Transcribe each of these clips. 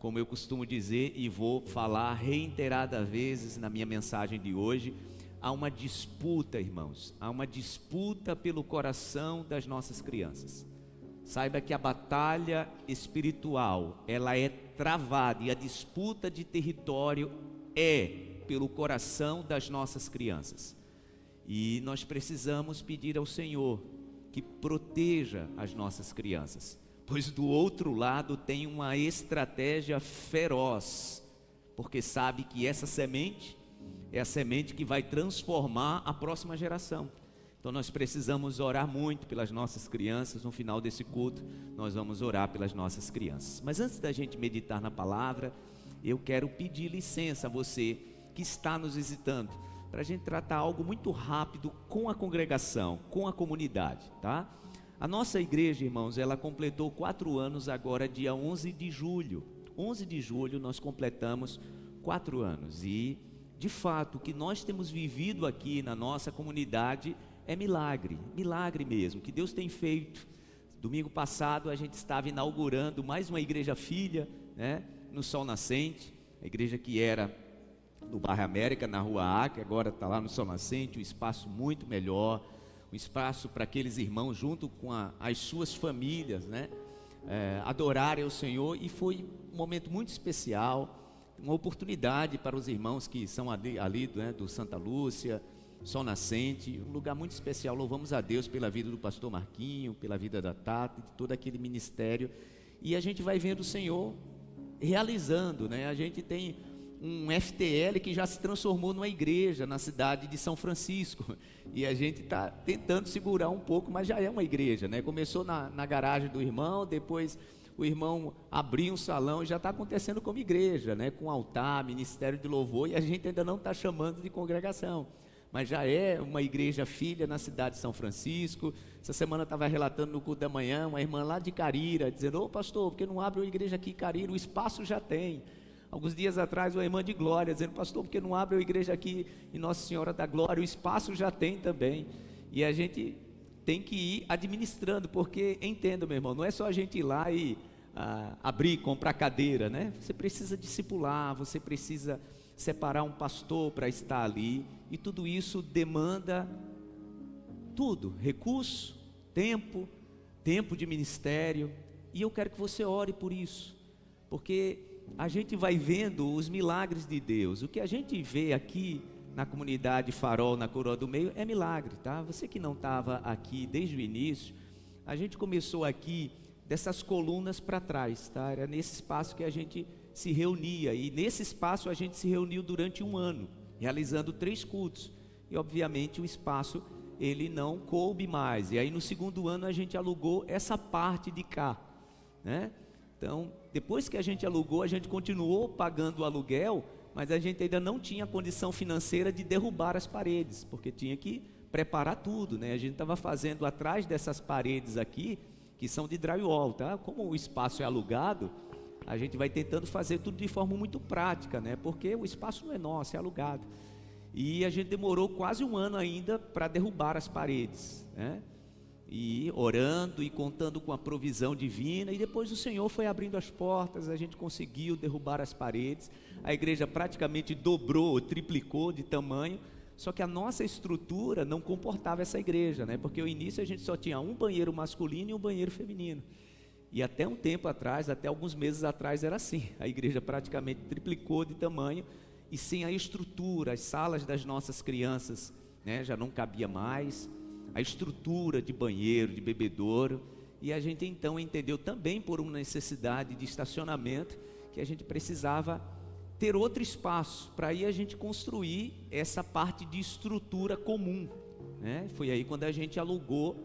como eu costumo dizer e vou falar reiteradas vezes na minha mensagem de hoje, há uma disputa, irmãos, há uma disputa pelo coração das nossas crianças. Saiba que a batalha espiritual, ela é travada, e a disputa de território é pelo coração das nossas crianças. E nós precisamos pedir ao Senhor que proteja as nossas crianças, pois do outro lado tem uma estratégia feroz, porque sabe que essa semente é a semente que vai transformar a próxima geração. Então nós precisamos orar muito pelas nossas crianças. No final desse culto nós vamos orar pelas nossas crianças. Mas antes da gente meditar na palavra, eu quero pedir licença a você que está nos visitando, para a gente tratar algo muito rápido com a congregação, com a comunidade, tá? A nossa igreja, irmãos, ela completou 4 anos agora, dia 11 de julho. 11 de julho nós completamos 4 anos. E, de fato, o que nós temos vivido aqui na nossa comunidade é milagre, milagre mesmo, que Deus tem feito. Domingo passado a gente estava inaugurando mais uma igreja filha, né, no Sol Nascente, a igreja que era no bairro América, na Rua A, que agora está lá no Sol Nascente, um espaço muito melhor, um espaço para aqueles irmãos junto com as suas famílias, né, adorarem o Senhor. E foi um momento muito especial, uma oportunidade para os irmãos que são ali né, do Santa Lúcia, Sol Nascente, um lugar muito especial. Louvamos a Deus pela vida do pastor Marquinho, pela vida da Tata, de todo aquele ministério. E a gente vai vendo o Senhor realizando, né? A gente tem um FTL que já se transformou numa igreja na cidade de São Francisco, e a gente está tentando segurar um pouco, mas já é uma igreja, né? Começou na garagem do irmão, depois o irmão abriu um salão e já está acontecendo como igreja, né? Com altar, ministério de louvor, e a gente ainda não está chamando de congregação, mas já é uma igreja filha na cidade de São Francisco. Essa semana eu estava relatando no culto da manhã, uma irmã lá de Carira, dizendo: ô pastor, por que não abre uma igreja aqui em Carira? O espaço já tem. Alguns dias atrás, uma irmã de Glória, dizendo: pastor, por que não abre uma igreja aqui em Nossa Senhora da Glória? O espaço já tem também. E a gente tem que ir administrando, porque, entenda, meu irmão, não é só a gente ir lá e abrir, comprar cadeira, né? Você precisa discipular, você precisa separar um pastor para estar ali, e tudo isso demanda tudo: recurso, tempo de ministério. E eu quero que você ore por isso, porque a gente vai vendo os milagres de Deus. O que a gente vê aqui na comunidade Farol, na Coroa do Meio, é milagre, tá? Você que não estava aqui desde o início, a gente começou aqui dessas colunas para trás, tá? Era nesse espaço que a gente se reunia, e nesse espaço a gente se reuniu durante 1 ano, realizando 3 cultos, e obviamente o espaço ele não coube mais, e aí no 2º ano a gente alugou essa parte de cá, né? Então, depois que a gente alugou, a gente continuou pagando o aluguel, mas a gente ainda não tinha condição financeira de derrubar as paredes, porque tinha que preparar tudo, né? A gente estava fazendo atrás dessas paredes aqui, que são de drywall, tá? Como o espaço é alugado, a gente vai tentando fazer tudo de forma muito prática, né? Porque o espaço não é nosso, é alugado. E a gente demorou quase 1 ano ainda para derrubar as paredes, né? E orando e contando com a provisão divina, e depois o Senhor foi abrindo as portas, a gente conseguiu derrubar as paredes, a igreja praticamente dobrou, triplicou de tamanho, só que a nossa estrutura não comportava essa igreja, né? Porque no início a gente só tinha um banheiro masculino e um banheiro feminino, e até um tempo atrás, até alguns meses atrás era assim, a igreja praticamente triplicou de tamanho, e sem a estrutura, as salas das nossas crianças, né, já não cabia mais, a estrutura de banheiro, de bebedouro, e a gente então entendeu também, por uma necessidade de estacionamento, que a gente precisava ter outro espaço, para aí a gente construir essa parte de estrutura comum, né? Foi aí quando a gente alugou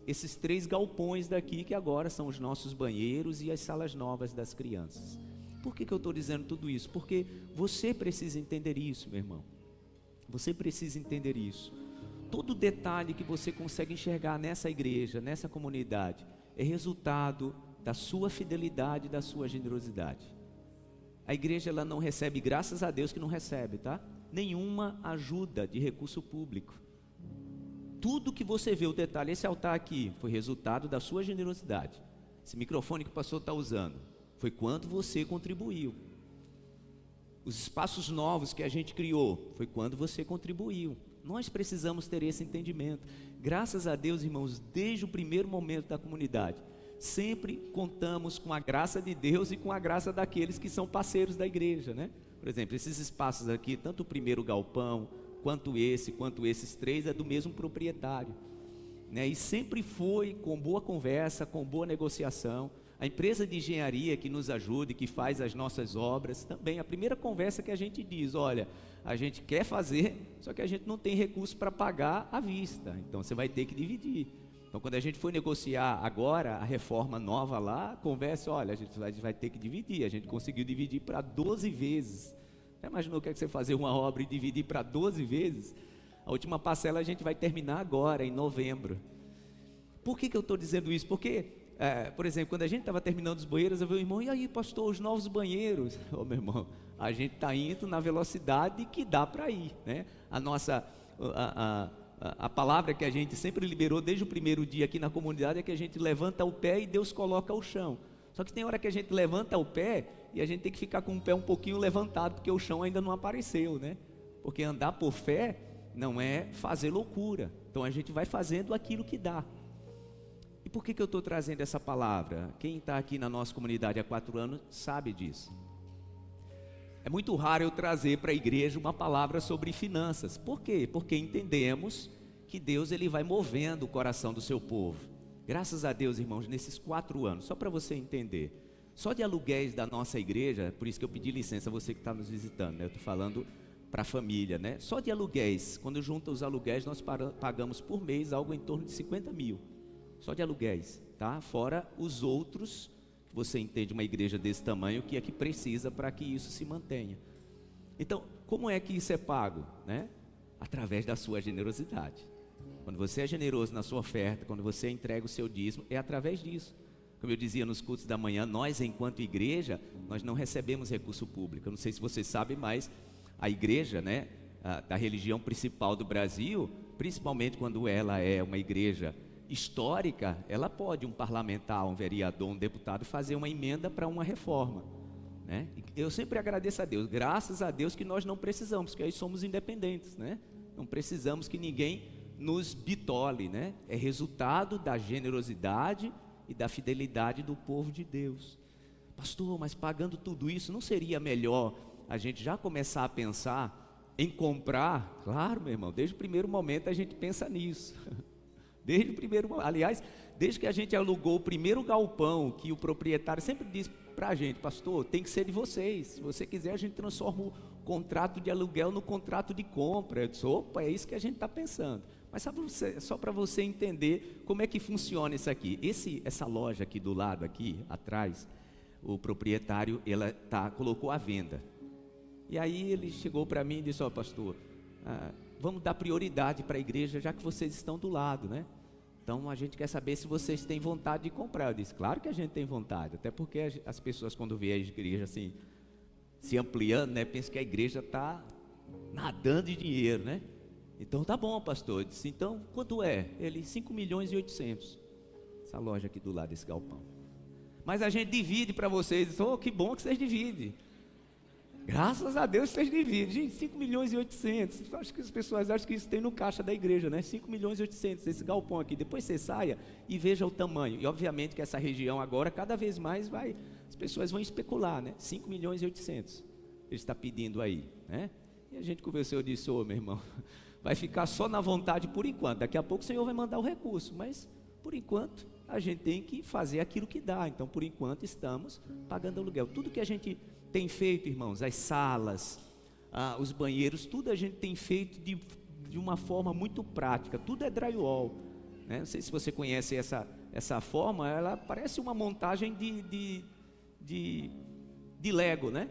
esses 3 galpões daqui, que agora são os nossos banheiros e as salas novas das crianças. Por que eu estou dizendo tudo isso? Porque você precisa entender isso, meu irmão. Você precisa entender isso. Todo detalhe que você consegue enxergar nessa igreja, nessa comunidade, é resultado da sua fidelidade, da sua generosidade. A igreja ela não recebe, graças a Deus que não recebe, tá? Nenhuma ajuda de recurso público. Tudo que você vê, o detalhe, esse altar aqui, foi resultado da sua generosidade. Esse microfone que o pastor está usando, Foi quando você contribuiu. Os espaços novos que a gente criou, foi quando você contribuiu. Nós precisamos ter esse entendimento. Graças a Deus, irmãos, desde o primeiro momento da comunidade, sempre contamos com a graça de Deus e com a graça daqueles que são parceiros da igreja, né? Por exemplo, esses espaços aqui, tanto o primeiro galpão, quanto esses 3, é do mesmo proprietário, né? E sempre foi com boa conversa, com boa negociação. A empresa de engenharia que nos ajuda e que faz as nossas obras, também a primeira conversa que a gente diz, olha, a gente quer fazer, só que a gente não tem recurso para pagar à vista, então você vai ter que dividir. Então, quando a gente foi negociar agora a reforma nova lá, conversa, olha, a gente vai ter que dividir. A gente conseguiu dividir para 12 vezes. Já imaginou o que é que você fazer uma obra e dividir para 12 vezes? A última parcela a gente vai terminar agora, em novembro. Por que eu estou dizendo isso? Porque, por exemplo, quando a gente estava terminando os banheiros, eu vi o irmão, e aí, pastor, os novos banheiros? Ô, meu irmão, a gente está indo na velocidade que dá para ir, né? A palavra que a gente sempre liberou desde o primeiro dia aqui na comunidade é que a gente levanta o pé e Deus coloca o chão. Só que tem hora que a gente levanta o pé e a gente tem que ficar com o pé um pouquinho levantado, porque o chão ainda não apareceu, né? Porque andar por fé não é fazer loucura. Então a gente vai fazendo aquilo que dá. E por que eu estou trazendo essa palavra? Quem está aqui na nossa comunidade há 4 anos sabe disso. É muito raro eu trazer para a igreja uma palavra sobre finanças. Por quê? Porque entendemos que Deus ele vai movendo o coração do seu povo. Graças a Deus, irmãos, nesses 4 anos, só para você entender, só de aluguéis da nossa igreja, por isso que eu pedi licença a você que está nos visitando, né? Eu estou falando para a família, né? Só de aluguéis, quando junta os aluguéis, nós pagamos por mês algo em torno de 50 mil. Só de aluguéis, tá? Fora os outros, que você entende uma igreja desse tamanho, que é que precisa para que isso se mantenha. Então, como é que isso é pago, né? Através da sua generosidade. Quando você é generoso na sua oferta, quando você entrega o seu dízimo, é através disso. Como eu dizia nos cultos da manhã, nós enquanto igreja, nós não recebemos recurso público. Eu não sei se você sabe, mas a igreja, né, da religião principal do Brasil, principalmente quando ela é uma igreja histórica, ela pode, um parlamentar, um vereador, um deputado, fazer uma emenda para uma reforma, né? Eu sempre agradeço a Deus, graças a Deus que nós não precisamos, porque aí somos independentes, né? Não precisamos que ninguém nos bitole, né? É resultado da generosidade e da fidelidade do povo de Deus. Pastor, mas pagando tudo isso, não seria melhor a gente já começar a pensar em comprar? Claro, meu irmão, desde o primeiro momento a gente pensa nisso. Desde o primeiro, aliás, desde que a gente alugou o primeiro galpão, que o proprietário sempre disse para a gente, pastor, tem que ser de vocês. Se você quiser, a gente transforma o contrato de aluguel no contrato de compra. Eu disse, opa, é isso que a gente está pensando. Mas só para você entender como é que funciona isso aqui. Essa loja aqui do lado, aqui atrás, o proprietário colocou à venda. E aí ele chegou para mim e disse, ó, pastor, vamos dar prioridade para a igreja, já que vocês estão do lado, né? Então a gente quer saber se vocês têm vontade de comprar. Eu disse, claro que a gente tem vontade, até porque as pessoas quando vêem a igreja assim, se ampliando, né, pensam que a igreja está nadando de dinheiro, né? Então tá bom, pastor. Eu disse, então quanto é? Ele, 5.800.000. Essa loja aqui do lado desse galpão. Mas a gente divide para vocês. Disse, oh, que bom que vocês dividem. Graças a Deus vocês dividem. Gente, 5.800.000. Acho que as pessoas acham que isso tem no caixa da igreja, né? 5.800.000, esse galpão aqui. Depois você saia e veja o tamanho. E obviamente que essa região agora, cada vez mais as pessoas vão especular, né? 5.800.000. Ele está pedindo aí, né? E a gente conversou e disse, ô, meu irmão, vai ficar só na vontade por enquanto. Daqui a pouco o Senhor vai mandar o recurso, mas por enquanto a gente tem que fazer aquilo que dá. Então, por enquanto, estamos pagando aluguel. Tudo que a gente tem feito, irmãos, as salas, os banheiros, tudo a gente tem feito de uma forma muito prática. Tudo é drywall, né? Não sei se você conhece essa forma, ela parece uma montagem de Lego, né?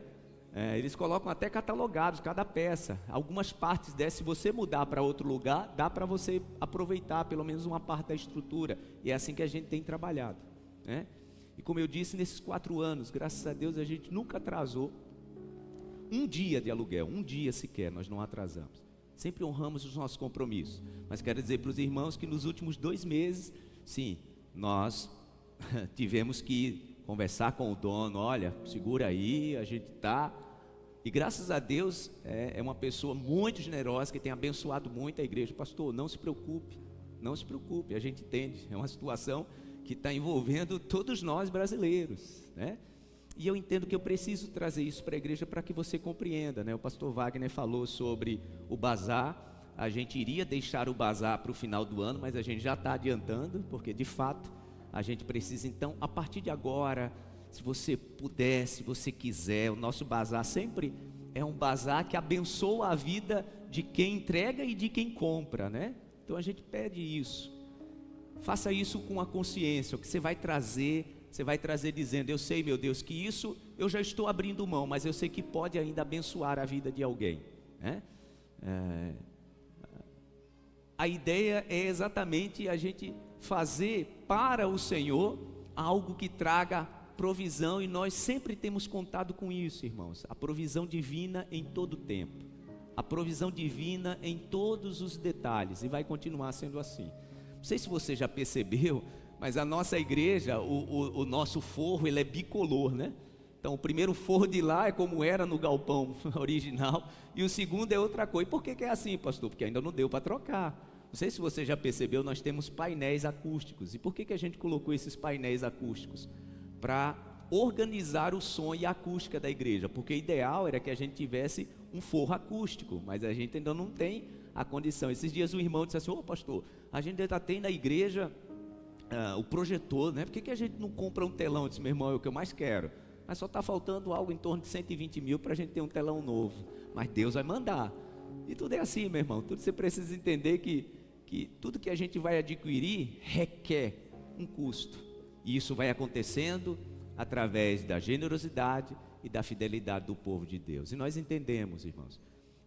Eles colocam até catalogados cada peça. Algumas partes dessa, se você mudar para outro lugar, dá para você aproveitar pelo menos uma parte da estrutura. E é assim que a gente tem trabalhado, né? E como eu disse, nesses 4 anos, graças a Deus, a gente nunca atrasou um dia de aluguel, um dia sequer nós não atrasamos. Sempre honramos os nossos compromissos. Mas quero dizer para os irmãos que nos últimos 2 meses, sim, nós tivemos que conversar com o dono, olha, segura aí, a gente tá... E graças a Deus, é uma pessoa muito generosa, que tem abençoado muito a igreja. Pastor, não se preocupe, a gente entende, é uma situação que está envolvendo todos nós brasileiros, né? E eu entendo que eu preciso trazer isso para a igreja para que você compreenda, né? O pastor Wagner falou sobre o bazar. A gente iria deixar o bazar para o final do ano, mas a gente já está adiantando, porque de fato a gente precisa. Então, a partir de agora, se você puder, se você quiser, o nosso bazar sempre é um bazar que abençoa a vida de quem entrega e de quem compra, né? Então a gente pede isso. Faça isso com a consciência, o que você vai trazer dizendo, eu sei, meu Deus, que isso eu já estou abrindo mão, mas eu sei que pode ainda abençoar a vida de alguém, né? A ideia é exatamente a gente fazer para o Senhor algo que traga provisão, e nós sempre temos contado com isso, irmãos, a provisão divina em todo o tempo, a provisão divina em todos os detalhes, e vai continuar sendo assim. Não sei se você já percebeu, mas a nossa igreja, o nosso forro, ele é bicolor, né? Então o primeiro forro de lá é como era no galpão original, e o segundo é outra cor. E por que é assim, pastor? Porque ainda não deu para trocar. Não sei se você já percebeu, nós temos painéis acústicos. E por que a gente colocou esses painéis acústicos? Para organizar o som e a acústica da igreja, porque o ideal era que a gente tivesse um forro acústico, mas a gente ainda não tem a condição. Esses dias o irmão disse assim, pastor, a gente ainda tem na igreja o projetor, né? Por que a gente não compra um telão? Eu disse, meu irmão, é o que eu mais quero, mas só está faltando algo em torno de 120 mil para a gente ter um telão novo, mas Deus vai mandar. E tudo é assim, meu irmão, tudo você precisa entender que tudo que a gente vai adquirir requer um custo, e isso vai acontecendo através da generosidade e da fidelidade do povo de Deus. E nós entendemos, irmãos,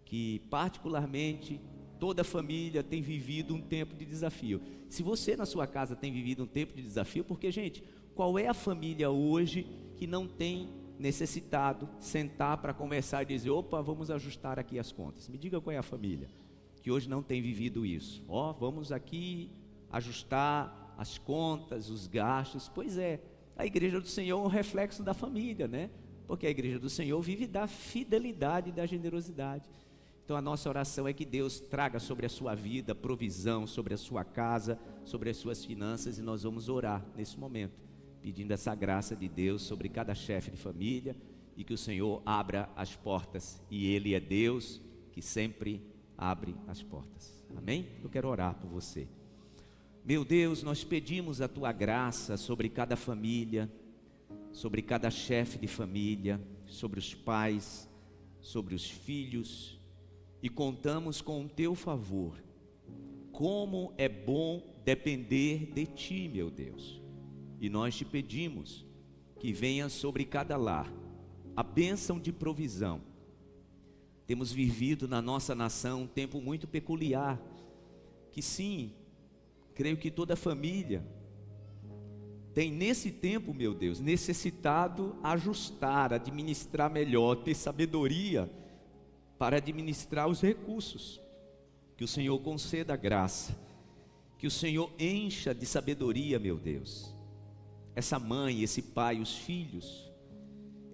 que particularmente toda família tem vivido um tempo de desafio. Se você na sua casa tem vivido um tempo de desafio, porque, gente, qual é a família hoje que não tem necessitado sentar para conversar e dizer, vamos ajustar aqui as contas? Me diga qual é a família que hoje não tem vivido isso. Vamos aqui ajustar as contas, os gastos. Pois é, a igreja do Senhor é um reflexo da família, né? Porque a igreja do Senhor vive da fidelidade e da generosidade. Então a nossa oração é que Deus traga sobre a sua vida provisão, sobre a sua casa, sobre as suas finanças, e nós vamos orar nesse momento, pedindo essa graça de Deus sobre cada chefe de família, e que o Senhor abra as portas, e Ele é Deus que sempre abre as portas. Amém? Eu quero orar por você. Meu Deus, nós pedimos a Tua graça sobre cada família, sobre cada chefe de família, sobre os pais, sobre os filhos, e contamos com o Teu favor. Como é bom depender de Ti, meu Deus, e nós Te pedimos que venha sobre cada lar a bênção de provisão. Temos vivido na nossa nação um tempo muito peculiar, que sim, creio que toda família tem nesse tempo, meu Deus, necessitado ajustar, administrar melhor, ter sabedoria para administrar os recursos. Que o Senhor conceda a graça, que o Senhor encha de sabedoria, meu Deus, essa mãe, esse pai, os filhos,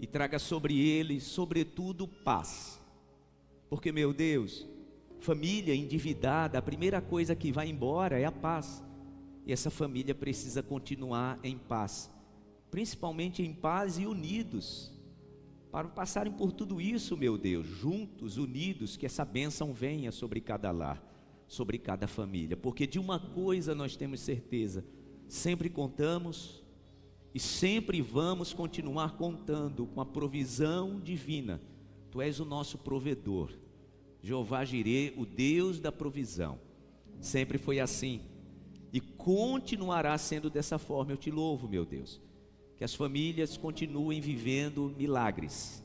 e traga sobre eles, sobretudo, paz. Porque, meu Deus, família endividada, a primeira coisa que vai embora é a paz. E essa família precisa continuar em paz, principalmente em paz e unidos, para passarem por tudo isso, meu Deus, juntos, unidos, que essa bênção venha sobre cada lar, sobre cada família. Porque de uma coisa nós temos certeza, sempre contamos e sempre vamos continuar contando com a provisão divina. Tu és o nosso provedor, Jeová Jirê, o Deus da provisão. Sempre foi assim e continuará sendo dessa forma. Eu te louvo, meu Deus, que as famílias continuem vivendo milagres,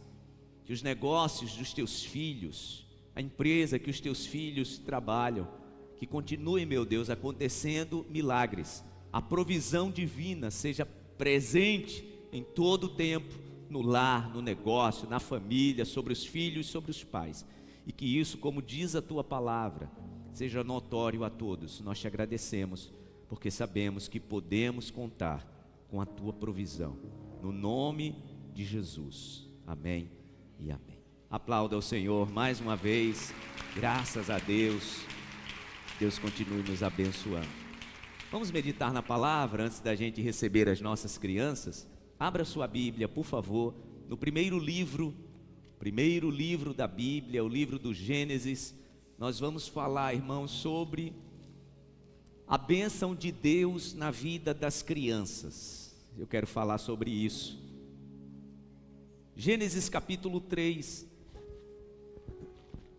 que os negócios dos teus filhos, a empresa que os teus filhos trabalham, que continue, meu Deus, acontecendo milagres, a provisão divina seja presente em todo o tempo, no lar, no negócio, na família, sobre os filhos, sobre os pais, e que isso, como diz a tua palavra, seja notório a todos. Nós te agradecemos, porque sabemos que podemos contar com a tua provisão. no nome de Jesus. Amém e amém. Aplauda ao Senhor mais uma vez. Graças a Deus. Deus continue nos abençoando. Vamos meditar na palavra antes da gente receber as nossas crianças. Abra sua Bíblia, por favor, no primeiro livro da Bíblia, o livro do Gênesis. Nós vamos falar, irmãos, sobre a bênção de Deus na vida das crianças. Eu quero falar sobre isso. Gênesis capítulo 3,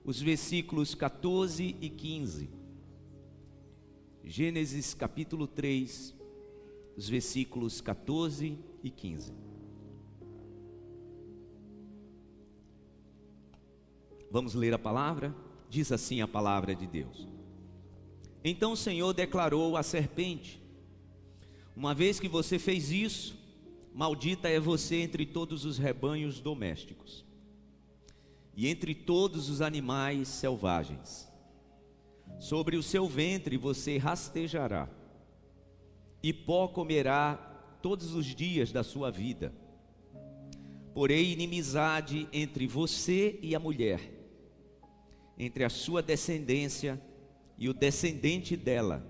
os versículos 14 e 15. Gênesis capítulo 3, os versículos 14 e 15. Vamos ler a palavra? Diz assim a palavra de Deus. Então o Senhor declarou à serpente: uma vez que você fez isso, maldita é você entre todos os rebanhos domésticos e entre todos os animais selvagens. Sobre o seu ventre você rastejará, e pó comerá todos os dias da sua vida. Porém, inimizade entre você e a mulher, entre a sua descendência e o descendente dela.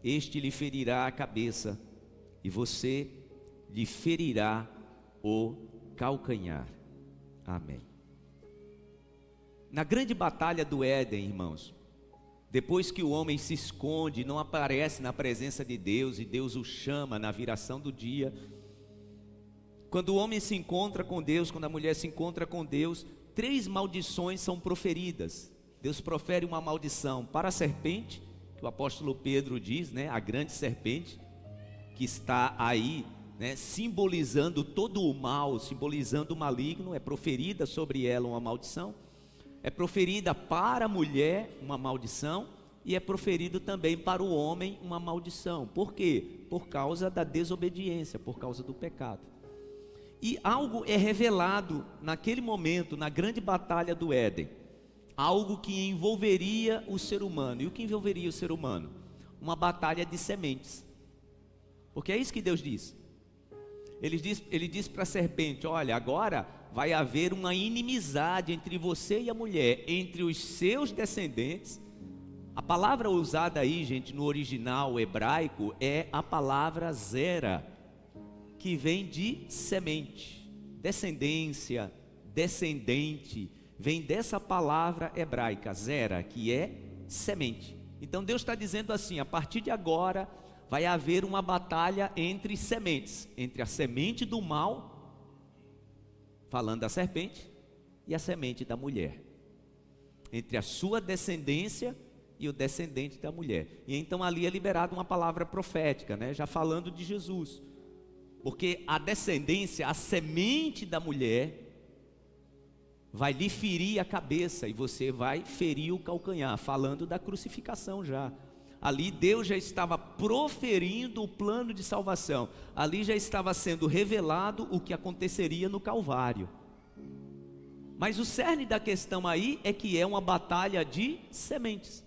Este lhe ferirá a cabeça, e você lhe ferirá o calcanhar. Amém. Na grande batalha do Éden, irmãos, depois que o homem se esconde, não aparece na presença de Deus, e Deus o chama na viração do dia, quando o homem se encontra com Deus, quando a mulher se encontra com Deus, 3 maldições são proferidas. Deus profere uma maldição para a serpente, que o apóstolo Pedro diz, né, a grande serpente, que está aí, né, simbolizando todo o mal, simbolizando o maligno. É proferida sobre ela uma maldição. É proferida para a mulher uma maldição, e é proferido também para o homem uma maldição. Por quê? Por causa da desobediência, por causa do pecado. E algo é revelado naquele momento, na grande batalha do Éden, algo que envolveria o ser humano. E o que envolveria o ser humano? Uma batalha de sementes. Porque é isso que Deus diz. Ele diz para a serpente: olha, agora vai haver uma inimizade entre você e a mulher, entre os seus descendentes. A palavra usada aí, gente, no original hebraico é a palavra zera, que vem de semente, descendência, descendente, vem dessa palavra hebraica, zera, que é semente. Então Deus está dizendo assim: a partir de agora vai haver uma batalha entre sementes, entre a semente do mal, falando da serpente, e a semente da mulher, entre a sua descendência e o descendente da mulher. E então ali é liberada uma palavra profética, né? Já falando de Jesus, porque a descendência, a semente da mulher, vai lhe ferir a cabeça, e você vai ferir o calcanhar, falando da crucificação já. Ali Deus já estava proferindo o plano de salvação. Ali já estava sendo revelado o que aconteceria no Calvário. Mas o cerne da questão aí é que é uma batalha de sementes.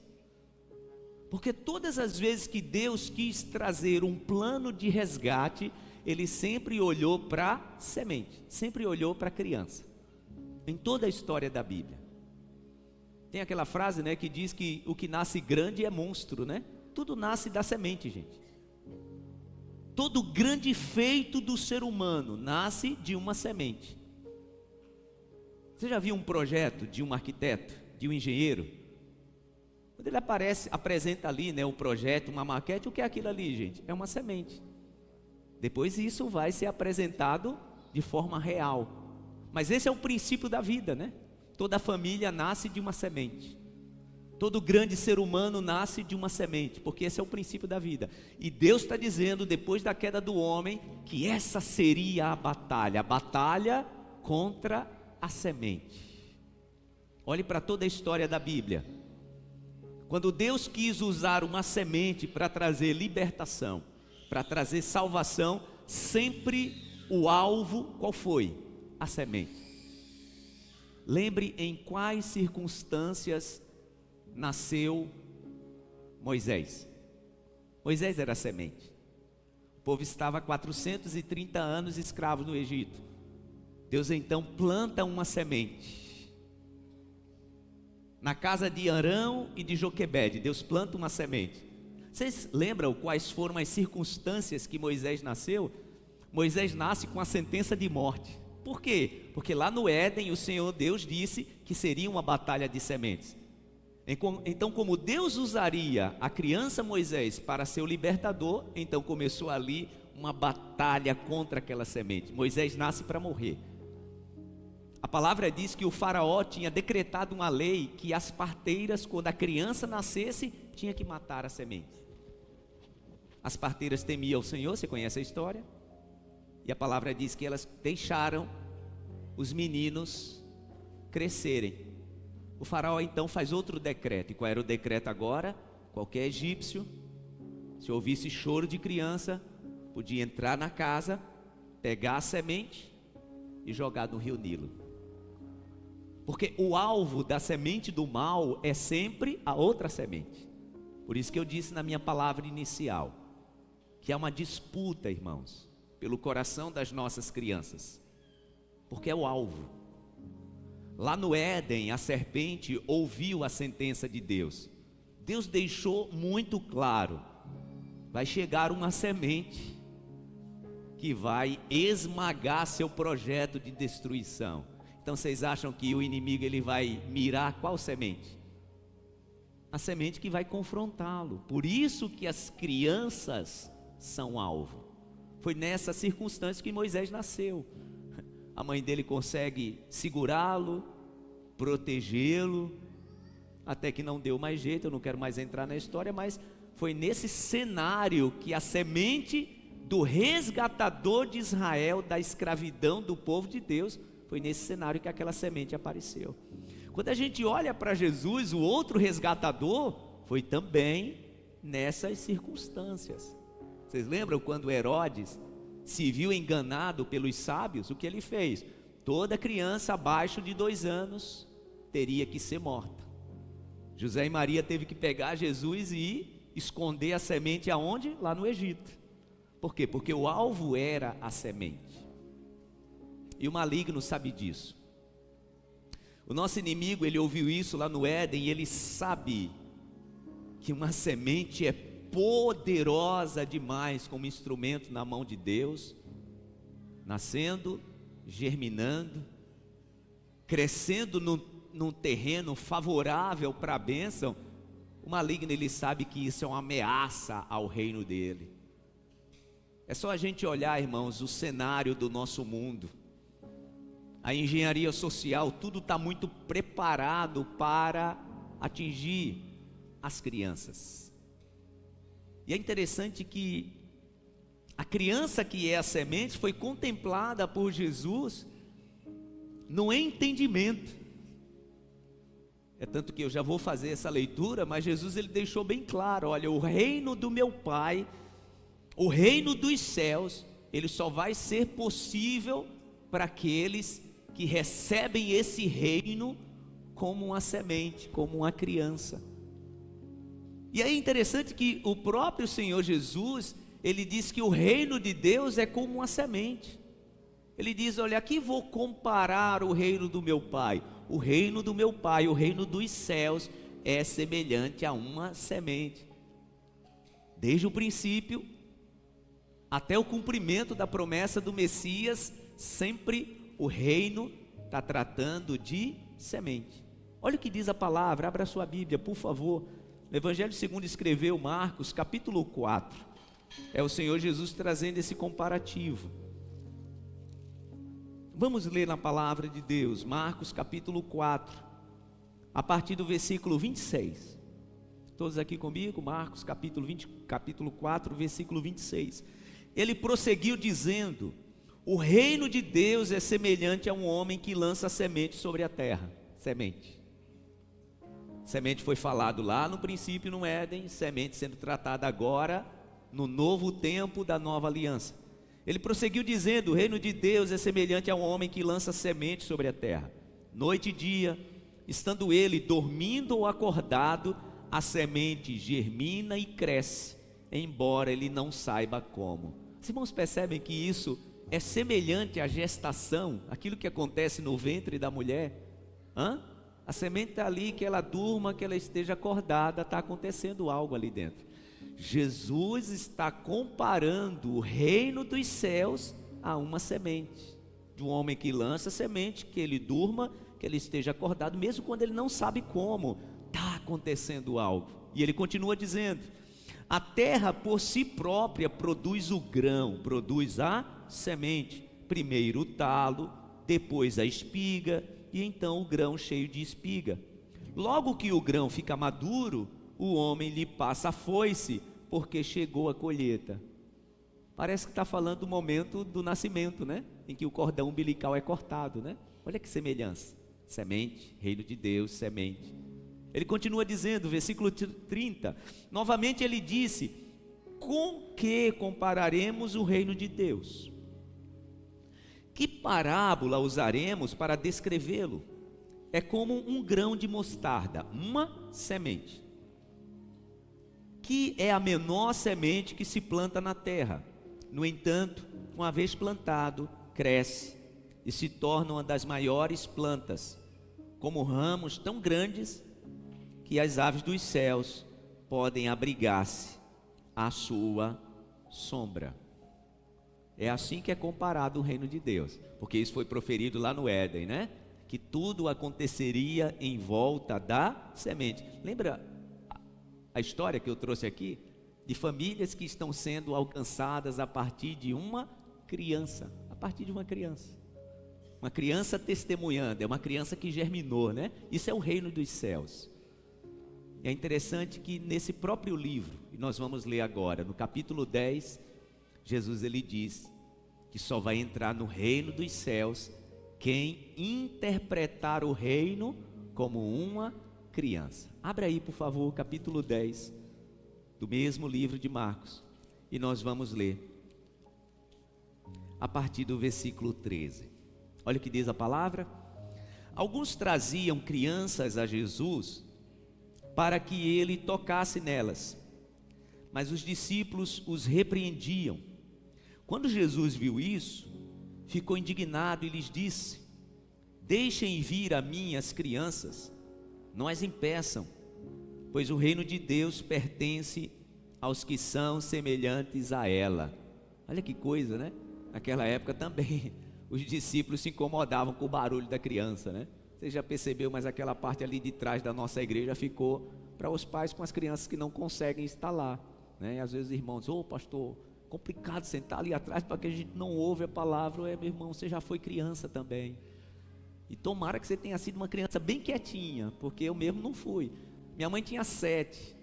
Porque todas as vezes que Deus quis trazer um plano de resgate, Ele sempre olhou para a semente, sempre olhou para a criança. Em toda a história da Bíblia. Tem aquela frase, né, que diz que o que nasce grande é monstro, né? Tudo nasce da semente, gente. Todo grande feito do ser humano nasce de uma semente. Você já viu um projeto de um arquiteto, de um engenheiro? Quando ele apresenta ali, né, um projeto, uma maquete, o que é aquilo ali, gente? É uma semente. Depois isso vai ser apresentado de forma real. Mas esse é o princípio da vida, né? Toda família nasce de uma semente. Todo grande ser humano nasce de uma semente, porque esse é o princípio da vida. E Deus está dizendo, depois da queda do homem, que essa seria a batalha contra a semente. Olhe para toda a história da Bíblia. Quando Deus quis usar uma semente para trazer libertação, para trazer salvação, sempre o alvo, qual foi? A semente. Lembre em quais circunstâncias nasceu Moisés. Moisés era semente. povo estava há 430 anos escravo no Egito. Deus então planta uma semente. Na casa de Arão e de Joquebede, Deus planta uma semente. Vocês lembram quais foram as circunstâncias que Moisés nasceu? Moisés nasce com a sentença de morte. Por quê? Porque lá no Éden o Senhor Deus disse que seria uma batalha de sementes. Então, como Deus usaria a criança Moisés para ser o libertador, então começou ali uma batalha contra aquela semente. Moisés nasce para morrer. A palavra diz que o faraó tinha decretado uma lei que as parteiras, quando a criança nascesse, tinha que matar a semente. As parteiras temiam o Senhor, você conhece a história? E a palavra diz que elas deixaram os meninos crescerem. O faraó então faz outro decreto. E qual era o decreto agora? Qualquer egípcio, se ouvisse choro de criança, podia entrar na casa, pegar a semente e jogar no rio Nilo. Porque o alvo da semente do mal é sempre a outra semente. Por isso que eu disse na minha palavra inicial, que é uma disputa, irmãos, pelo coração das nossas crianças. Porque é o alvo. Lá no Éden, a serpente ouviu a sentença de Deus. Deus deixou muito claro: vai chegar uma semente que vai esmagar seu projeto de destruição. Então vocês acham que o inimigo ele vai mirar qual semente? A semente que vai confrontá-lo. Por isso que as crianças são alvo. Foi nessa circunstância que Moisés nasceu. A mãe dele consegue segurá-lo, protegê-lo, até que não deu mais jeito. Eu não quero mais entrar na história, mas foi nesse cenário que a semente do resgatador de Israel, da escravidão do povo de Deus, foi nesse cenário que aquela semente apareceu. Quando a gente olha para Jesus, o outro resgatador, foi também nessas circunstâncias. Vocês lembram quando Herodes se viu enganado pelos sábios? O que ele fez? Toda criança abaixo de 2 anos teria que ser morta. José e Maria teve que pegar Jesus e esconder a semente aonde? Lá no Egito. Por quê? Porque o alvo era a semente. E o maligno sabe disso. O nosso inimigo, ele ouviu isso lá no Éden e ele sabe que uma semente é poderosa demais como instrumento na mão de Deus, nascendo, germinando, crescendo num terreno favorável para a bênção. O maligno, ele sabe que isso é uma ameaça ao reino dele. É só a gente olhar, irmãos, o cenário do nosso mundo. A engenharia social, tudo está muito preparado para atingir as crianças. E é interessante que a criança que é a semente foi contemplada por Jesus no entendimento. É tanto que eu já vou fazer essa leitura, mas Jesus ele deixou bem claro: olha, o reino do meu Pai, o reino dos céus, ele só vai ser possível para aqueles que recebem esse reino como uma semente, como uma criança. E é interessante que o próprio Senhor Jesus, ele diz que o reino de Deus é como uma semente. Ele diz: olha, aqui vou comparar o reino do meu Pai. O reino do meu Pai, o reino dos céus, é semelhante a uma semente. Desde o princípio até o cumprimento da promessa do Messias, sempre o reino está tratando de semente. Olha o que diz a palavra, abra a sua Bíblia, por favor. No Evangelho segundo escreveu Marcos, capítulo 4. É o Senhor Jesus trazendo esse comparativo. Vamos ler na palavra de Deus, Marcos capítulo 4, a partir do versículo 26. Todos aqui comigo? Marcos capítulo 4, versículo 26. Ele prosseguiu dizendo: o reino de Deus é semelhante a um homem que lança semente sobre a terra. Semente. Semente foi falado lá no princípio no Éden, semente sendo tratada agora no novo tempo da nova aliança. Ele prosseguiu dizendo: o reino de Deus é semelhante a um homem que lança semente sobre a terra. Noite e dia, estando ele dormindo ou acordado, a semente germina e cresce, embora ele não saiba como. Os irmãos percebem que isso é semelhante à gestação, aquilo que acontece no ventre da mulher? A semente está ali, que ela durma, que ela esteja acordada, está acontecendo algo ali dentro. Jesus está comparando o reino dos céus a uma semente, de um homem que lança semente, que ele durma, que ele esteja acordado, mesmo quando ele não sabe como, está acontecendo algo. E ele continua dizendo: a terra por si própria produz o grão, produz a semente, primeiro o talo, depois a espiga, e então o grão cheio de espiga. Logo que o grão fica maduro, o homem lhe passa a foice, porque chegou a colheita. Parece que está falando do momento do nascimento, né? Em que o cordão umbilical é cortado, né? Olha que semelhança. Semente, reino de Deus, semente. Ele continua dizendo, versículo 30, novamente ele disse: com que compararemos o reino de Deus? Que parábola usaremos para descrevê-lo? É como um grão de mostarda, uma semente, que é a menor semente que se planta na terra. No entanto, uma vez plantado, cresce e se torna uma das maiores plantas, como ramos tão grandes que as aves dos céus podem abrigar-se à sua sombra. É assim que é comparado o reino de Deus, porque isso foi proferido lá no Éden, né? Que tudo aconteceria em volta da semente. Lembra a história que eu trouxe aqui? De famílias que estão sendo alcançadas a partir de uma criança. A partir de uma criança. Uma criança testemunhando, é uma criança que germinou, né? Isso é o reino dos céus. É interessante que nesse próprio livro, e nós vamos ler agora, no capítulo 10, Jesus ele diz que só vai entrar no reino dos céus quem interpretar o reino como uma criança. Abra aí, por favor, capítulo 10, do mesmo livro de Marcos, e nós vamos ler a partir do versículo 13. Olha o que diz a palavra. Alguns traziam crianças a Jesus para que ele tocasse nelas, mas os discípulos os repreendiam. Quando Jesus viu isso, ficou indignado e lhes disse: deixem vir a mim as crianças, não as impeçam, pois o reino de Deus pertence aos que são semelhantes a ela. Olha que coisa, né? Naquela época também os discípulos se incomodavam com o barulho da criança, né? Você já percebeu, mas aquela parte ali de trás da nossa igreja ficou para os pais com as crianças que não conseguem estar lá, né? E às vezes os irmãos dizem: ô pastor, complicado sentar ali atrás para que a gente não ouve a palavra. Meu irmão, você já foi criança também, e tomara que você tenha sido uma criança bem quietinha, porque eu mesmo não fui. Minha mãe tinha 7,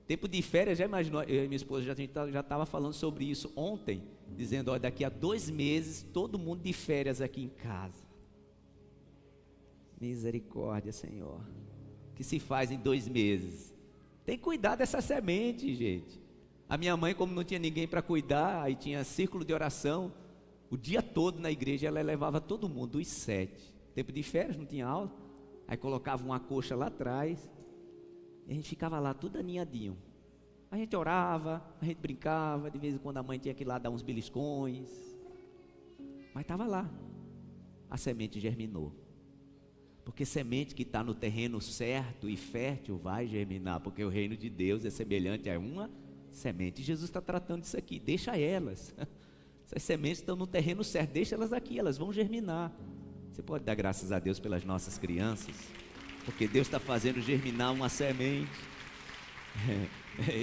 tempo de férias, já imaginou? Eu e minha esposa já estava falando sobre isso ontem, dizendo: olha, daqui a 2 meses todo mundo de férias aqui em casa. Misericórdia, Senhor. O que se faz em 2 meses? Tem que cuidar dessa semente, gente. A minha mãe, como não tinha ninguém para cuidar, aí tinha círculo de oração o dia todo na igreja, ela levava todo mundo, os 7. Tempo de férias, não tinha aula, aí colocava uma coxa lá atrás, e a gente ficava lá tudo aninhadinho. A gente orava, a gente brincava, de vez em quando a mãe tinha que ir lá dar uns beliscões, mas estava lá, a semente germinou. Porque semente que está no terreno certo e fértil vai germinar, porque o reino de Deus é semelhante a uma semente. Jesus está tratando disso aqui, deixa elas. Essas sementes estão no terreno certo, deixa elas aqui, elas vão germinar. Você pode dar graças a Deus pelas nossas crianças, porque Deus está fazendo germinar uma semente.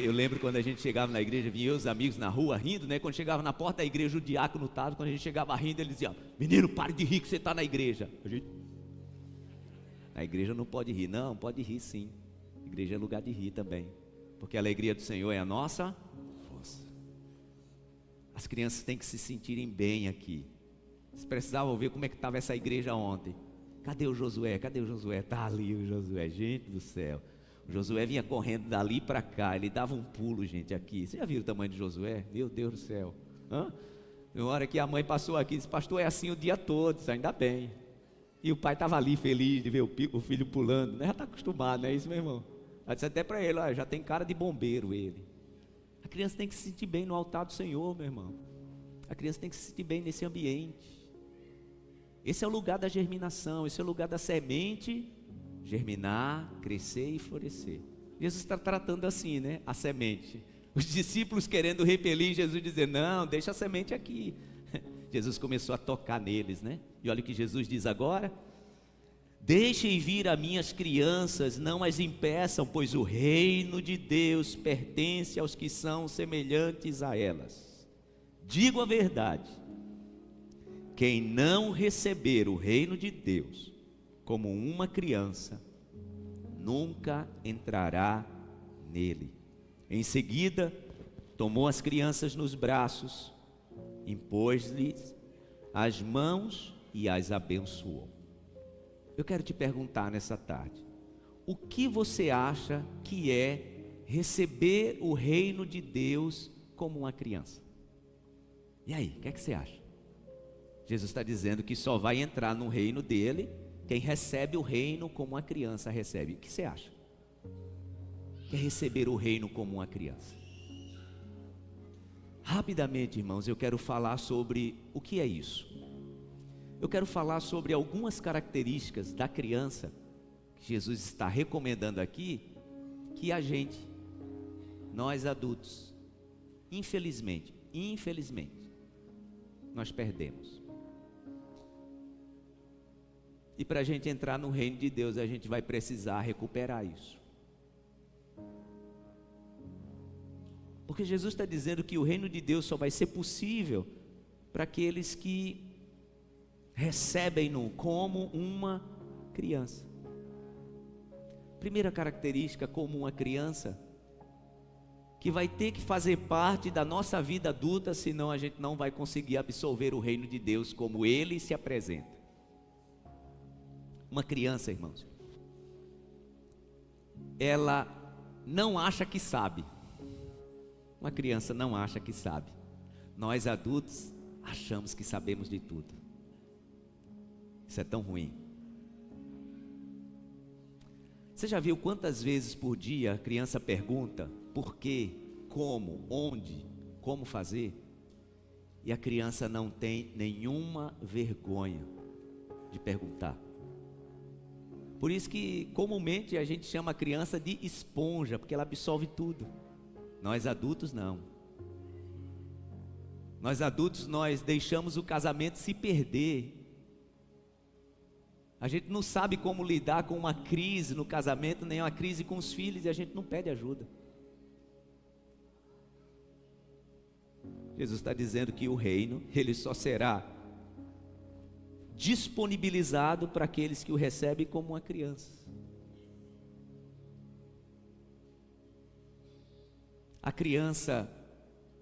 Eu lembro quando a gente chegava na igreja, vinha os amigos na rua rindo, né? Quando chegava na porta da igreja, o diácono estava, quando a gente chegava rindo, ele dizia: menino, pare de rir que você está na igreja. A igreja não pode rir. Não, pode rir sim. A igreja é lugar de rir também, porque a alegria do Senhor é a nossa força. As crianças têm que se sentirem bem aqui. Vocês precisavam ver como é que estava essa igreja ontem. Cadê o Josué? Cadê o Josué? Está ali o Josué, gente do céu. O Josué vinha correndo dali para cá, ele dava um pulo, gente, aqui. Você já viu o tamanho de Josué? Meu Deus do céu. Na hora que a mãe passou aqui, disse: pastor, é assim o dia todo. Disse: ainda bem. E o pai estava ali feliz de ver o filho pulando, né? Já está acostumado, não é isso, meu irmão? Eu disse até para ele: ó, já tem cara de bombeiro ele. A criança tem que se sentir bem no altar do Senhor, meu irmão. A criança tem que se sentir bem nesse ambiente. Esse é o lugar da germinação, esse é o lugar da semente germinar, crescer e florescer. Jesus está tratando assim, né? A semente. Os discípulos querendo repelir Jesus, dizer, não, deixa a semente aqui. Jesus começou a tocar neles, né? E olha o que Jesus diz agora: deixem vir a minhas crianças, não as impeçam, pois o reino de Deus pertence aos que são semelhantes a elas. Digo a verdade, quem não receber o reino de Deus como uma criança, nunca entrará nele. Em seguida, tomou as crianças nos braços, impôs-lhes as mãos e as abençoou. Eu quero te perguntar nessa tarde, o que você acha que é receber o reino de Deus como uma criança? E aí, o que é que você acha? Jesus está dizendo que só vai entrar no reino dele quem recebe o reino como uma criança recebe. O que você acha? Que é receber o reino como uma criança? Rapidamente, irmãos, eu quero falar sobre o que é isso. Eu quero falar sobre algumas características da criança que Jesus está recomendando aqui, que a gente, nós adultos, infelizmente, nós perdemos. E para a gente entrar no reino de Deus, a gente vai precisar recuperar isso. Porque Jesus está dizendo que o reino de Deus só vai ser possível para aqueles que recebem-no como uma criança. Primeira característica, como uma criança, que vai ter que fazer parte da nossa vida adulta, senão a gente não vai conseguir absorver o reino de Deus como ele se apresenta. Uma criança, irmãos, ela não acha que sabe. Uma criança não acha que sabe. Nós adultos achamos que sabemos de tudo. Isso é tão ruim. Você já viu quantas vezes por dia a criança pergunta por quê, como, onde, como fazer? E a criança não tem nenhuma vergonha de perguntar. Por isso que comumente a gente chama a criança de esponja, porque ela absorve tudo. Nós adultos não. Nós adultos, nós deixamos o casamento se perder. A gente não sabe como lidar com uma crise no casamento, nem uma crise com os filhos, e a gente não pede ajuda. Jesus está dizendo que o reino, ele só será disponibilizado para aqueles que o recebem como uma criança. A criança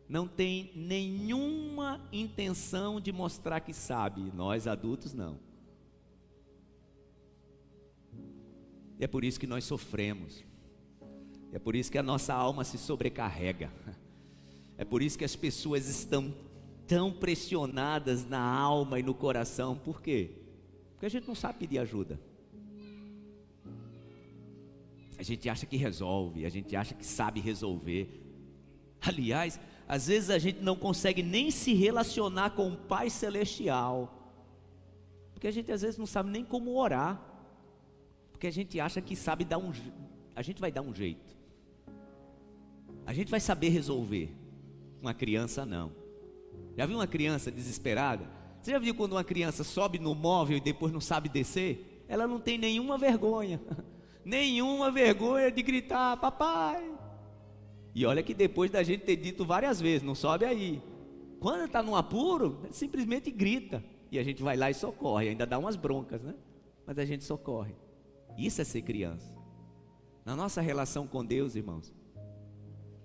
não tem nenhuma intenção de mostrar que sabe, nós adultos não. E é por isso que nós sofremos, é por isso que a nossa alma se sobrecarrega, é por isso que as pessoas estão tão pressionadas na alma e no coração. Por quê? Porque a gente não sabe pedir ajuda. A gente acha que resolve, a gente acha que sabe resolver. Aliás, às vezes a gente não consegue nem se relacionar com o Pai Celestial, porque a gente às vezes não sabe nem como orar, porque a gente acha que sabe dar a gente vai dar um jeito, a gente vai saber resolver. Uma criança não. Já viu uma criança desesperada? Você já viu quando uma criança sobe no móvel e depois não sabe descer? Ela não tem nenhuma vergonha, nenhuma vergonha de gritar, papai. E olha que depois da gente ter dito várias vezes, não sobe aí. Quando está num apuro, simplesmente grita. E a gente vai lá e socorre, ainda dá umas broncas, né? Mas a gente socorre. Isso é ser criança. Na nossa relação com Deus, irmãos,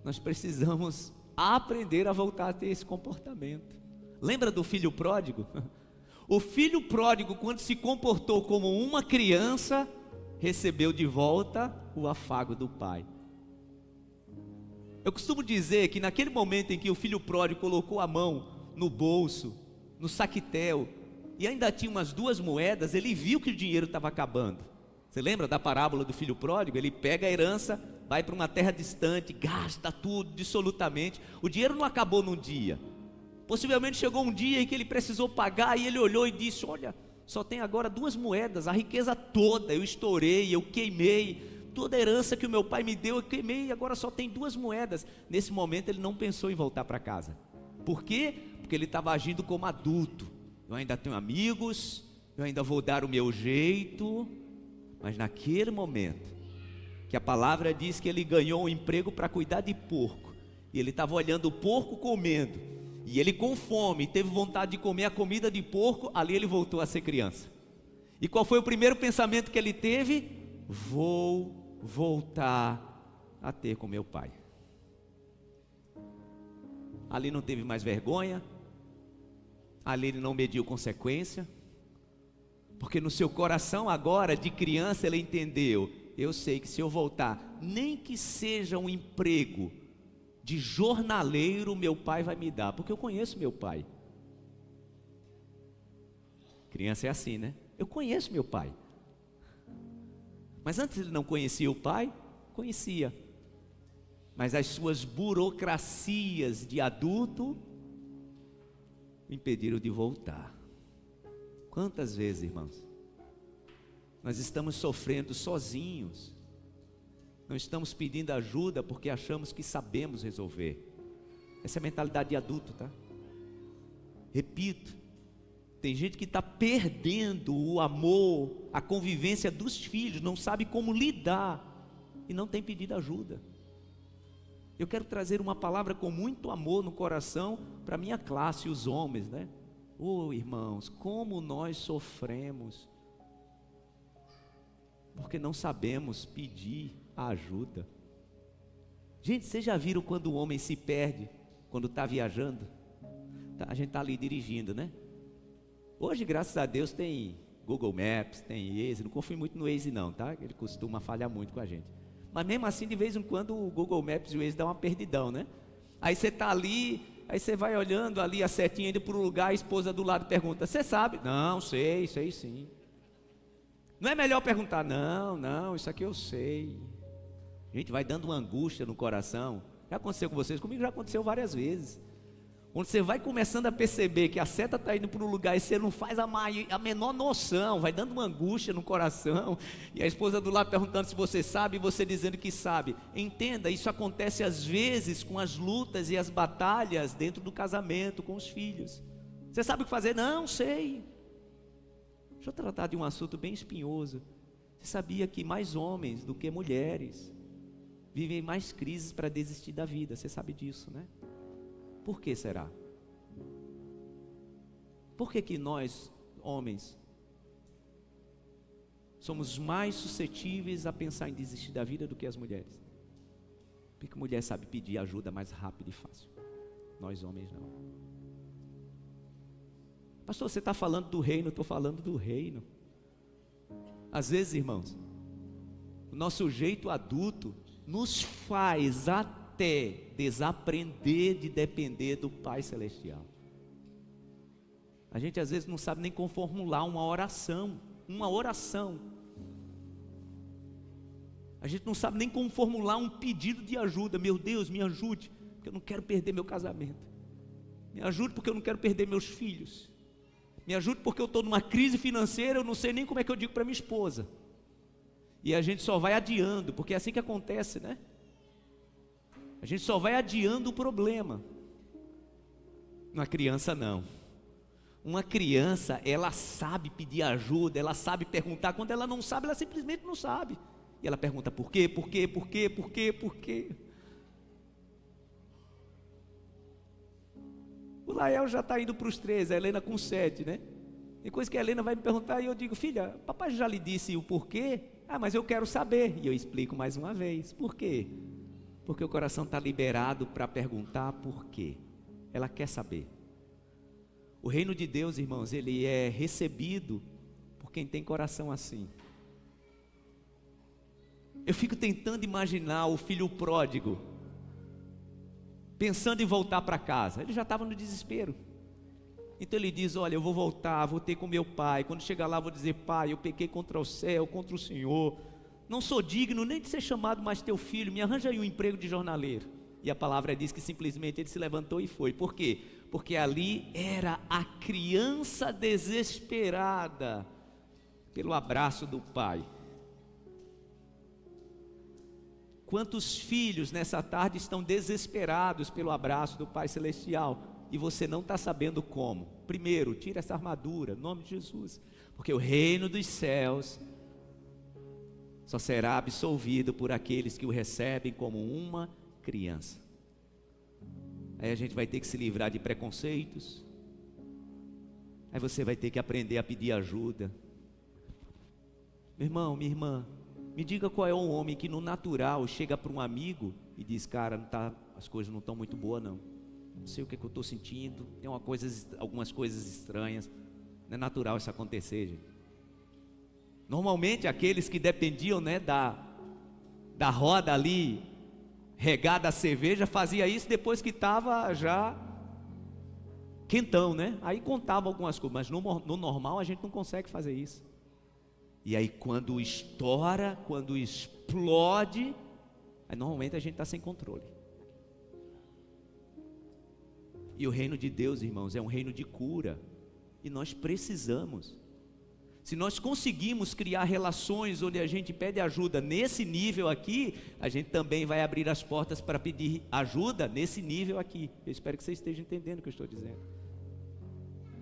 nós precisamos aprender a voltar a ter esse comportamento. Lembra do filho pródigo? O filho pródigo, quando se comportou como uma criança, recebeu de volta o afago do pai. Eu costumo dizer que naquele momento em que o filho pródigo colocou a mão no bolso, no saquitel, e ainda tinha umas 2 moedas, ele viu que o dinheiro estava acabando. Você lembra da parábola do filho pródigo? Ele pega a herança, vai para uma terra distante, gasta tudo dissolutamente. O dinheiro não acabou num dia, Possivelmente chegou um dia em que ele precisou pagar e ele olhou e disse: olha, só tem agora 2 moedas, a riqueza toda eu estourei, eu queimei, toda a herança que o meu pai me deu eu queimei e agora só tem 2 moedas. Nesse momento ele não pensou em voltar para casa. Por quê? Porque ele estava agindo como adulto. Eu ainda tenho amigos, eu ainda vou dar o meu jeito. Mas naquele momento que a palavra diz que ele ganhou um emprego para cuidar de porco, e ele estava olhando o porco comendo, e ele com fome, teve vontade de comer a comida de porco, ali ele voltou a ser criança. E qual foi o primeiro pensamento que ele teve? Vou voltar a ter com meu pai. Ali não teve mais vergonha, ali ele não mediu consequência, porque no seu coração agora, de criança, ele entendeu: eu sei que se eu voltar, nem que seja um emprego de jornaleiro, meu pai vai me dar, porque eu conheço meu pai. Criança é assim, né? Eu conheço meu pai. Mas antes ele não conhecia o pai? Conhecia. Mas as suas burocracias de adulto o impediram de voltar. Quantas vezes, irmãos, nós estamos sofrendo sozinhos, não estamos pedindo ajuda porque achamos que sabemos resolver. Essa é a mentalidade de adulto, tá? Repito, tem gente que está perdendo o amor, a convivência dos filhos, não sabe como lidar e não tem pedido ajuda. Eu quero trazer uma palavra com muito amor no coração para a minha classe, os homens, né? Oh, irmãos, como nós sofremos, porque não sabemos pedir a ajuda. Gente, vocês já viram quando o homem se perde, quando está viajando? A gente está ali dirigindo, né? Hoje, graças a Deus, tem Google Maps, tem Waze. Não confio muito no Waze não, tá? Ele costuma falhar muito com a gente. Mas mesmo assim, de vez em quando, o Google Maps e o Waze dá uma perdidão, né? Aí você está ali, aí você vai olhando ali a setinha indo para o lugar, a esposa do lado pergunta: você sabe? Não, sei sim. Não é melhor perguntar: não, isso aqui eu sei. Gente, vai dando uma angústia no coração. Já aconteceu com vocês? Comigo já aconteceu várias vezes. Quando você vai começando a perceber que a seta está indo para um lugar e você não faz a menor noção, vai dando uma angústia no coração, e a esposa do lado perguntando se você sabe, e você dizendo que sabe. Entenda, isso acontece às vezes com as lutas e as batalhas dentro do casamento, com os filhos. Você sabe o que fazer? Não, sei. Deixa eu tratar de um assunto bem espinhoso. Você sabia que mais homens do que mulheres vivem mais crises para desistir da vida? Você sabe disso, né? Por que será? Por que nós, homens, somos mais suscetíveis a pensar em desistir da vida do que as mulheres? Porque a mulher sabe pedir ajuda mais rápido e fácil. Nós, homens, não. Pastor, você está falando do reino, eu estou falando do reino. Às vezes, irmãos, o nosso jeito adulto nos faz até desaprender de depender do Pai Celestial. A gente às vezes não sabe nem como formular uma oração. A gente não sabe nem como formular um pedido de ajuda. Meu Deus, me ajude, porque eu não quero perder meu casamento. Me ajude porque eu não quero perder meus filhos. Me ajude porque eu estou numa crise financeira, eu não sei nem como é que eu digo para minha esposa. E a gente só vai adiando, porque é assim que acontece, né? A gente só vai adiando o problema. Uma criança não. Uma criança, ela sabe pedir ajuda, ela sabe perguntar. Quando ela não sabe, ela simplesmente não sabe. E ela pergunta por quê? O Lael já está indo para os 13, a Helena com 7, né? Tem coisa que a Helena vai me perguntar e eu digo: filha, papai já lhe disse o porquê? Ah, mas eu quero saber. E eu explico mais uma vez. Por quê? Porque o coração está liberado para perguntar por quê. Ela quer saber. O reino de Deus, irmãos, ele é recebido por quem tem coração assim. Eu fico tentando imaginar o filho pródigo pensando em voltar para casa. Ele já estava no desespero. Então ele diz: olha, eu vou voltar, vou ter com meu pai. Quando chegar lá, vou dizer: pai, eu pequei contra o céu, contra o Senhor. Não sou digno nem de ser chamado mais teu filho. Me arranja aí um emprego de jornaleiro. E a palavra diz que simplesmente ele se levantou e foi. Por quê? Porque ali era a criança desesperada pelo abraço do pai. Quantos filhos nessa tarde estão desesperados pelo abraço do Pai Celestial e você não está sabendo como? Primeiro, tira essa armadura, em nome de Jesus, porque o reino dos céus só será absolvido por aqueles que o recebem como uma criança. Aí a gente vai ter que se livrar de preconceitos, aí você vai ter que aprender a pedir ajuda. Meu irmão, minha irmã, me diga qual é um homem que no natural chega para um amigo e diz: cara, não tá, as coisas não estão muito boas não. Não sei o que, é que eu estou sentindo, tem algumas coisas estranhas. Não é natural isso acontecer, gente. Normalmente aqueles que dependiam, né, da roda ali, regada a cerveja, fazia isso depois que estava já quentão, né? Aí contava algumas coisas, mas no normal a gente não consegue fazer isso. E aí quando estoura, quando explode, aí normalmente a gente está sem controle. E o reino de Deus, irmãos, é um reino de cura. E nós precisamos. Se nós conseguimos criar relações onde a gente pede ajuda nesse nível aqui, a gente também vai abrir as portas para pedir ajuda nesse nível aqui. Eu espero que você esteja entendendo o que eu estou dizendo.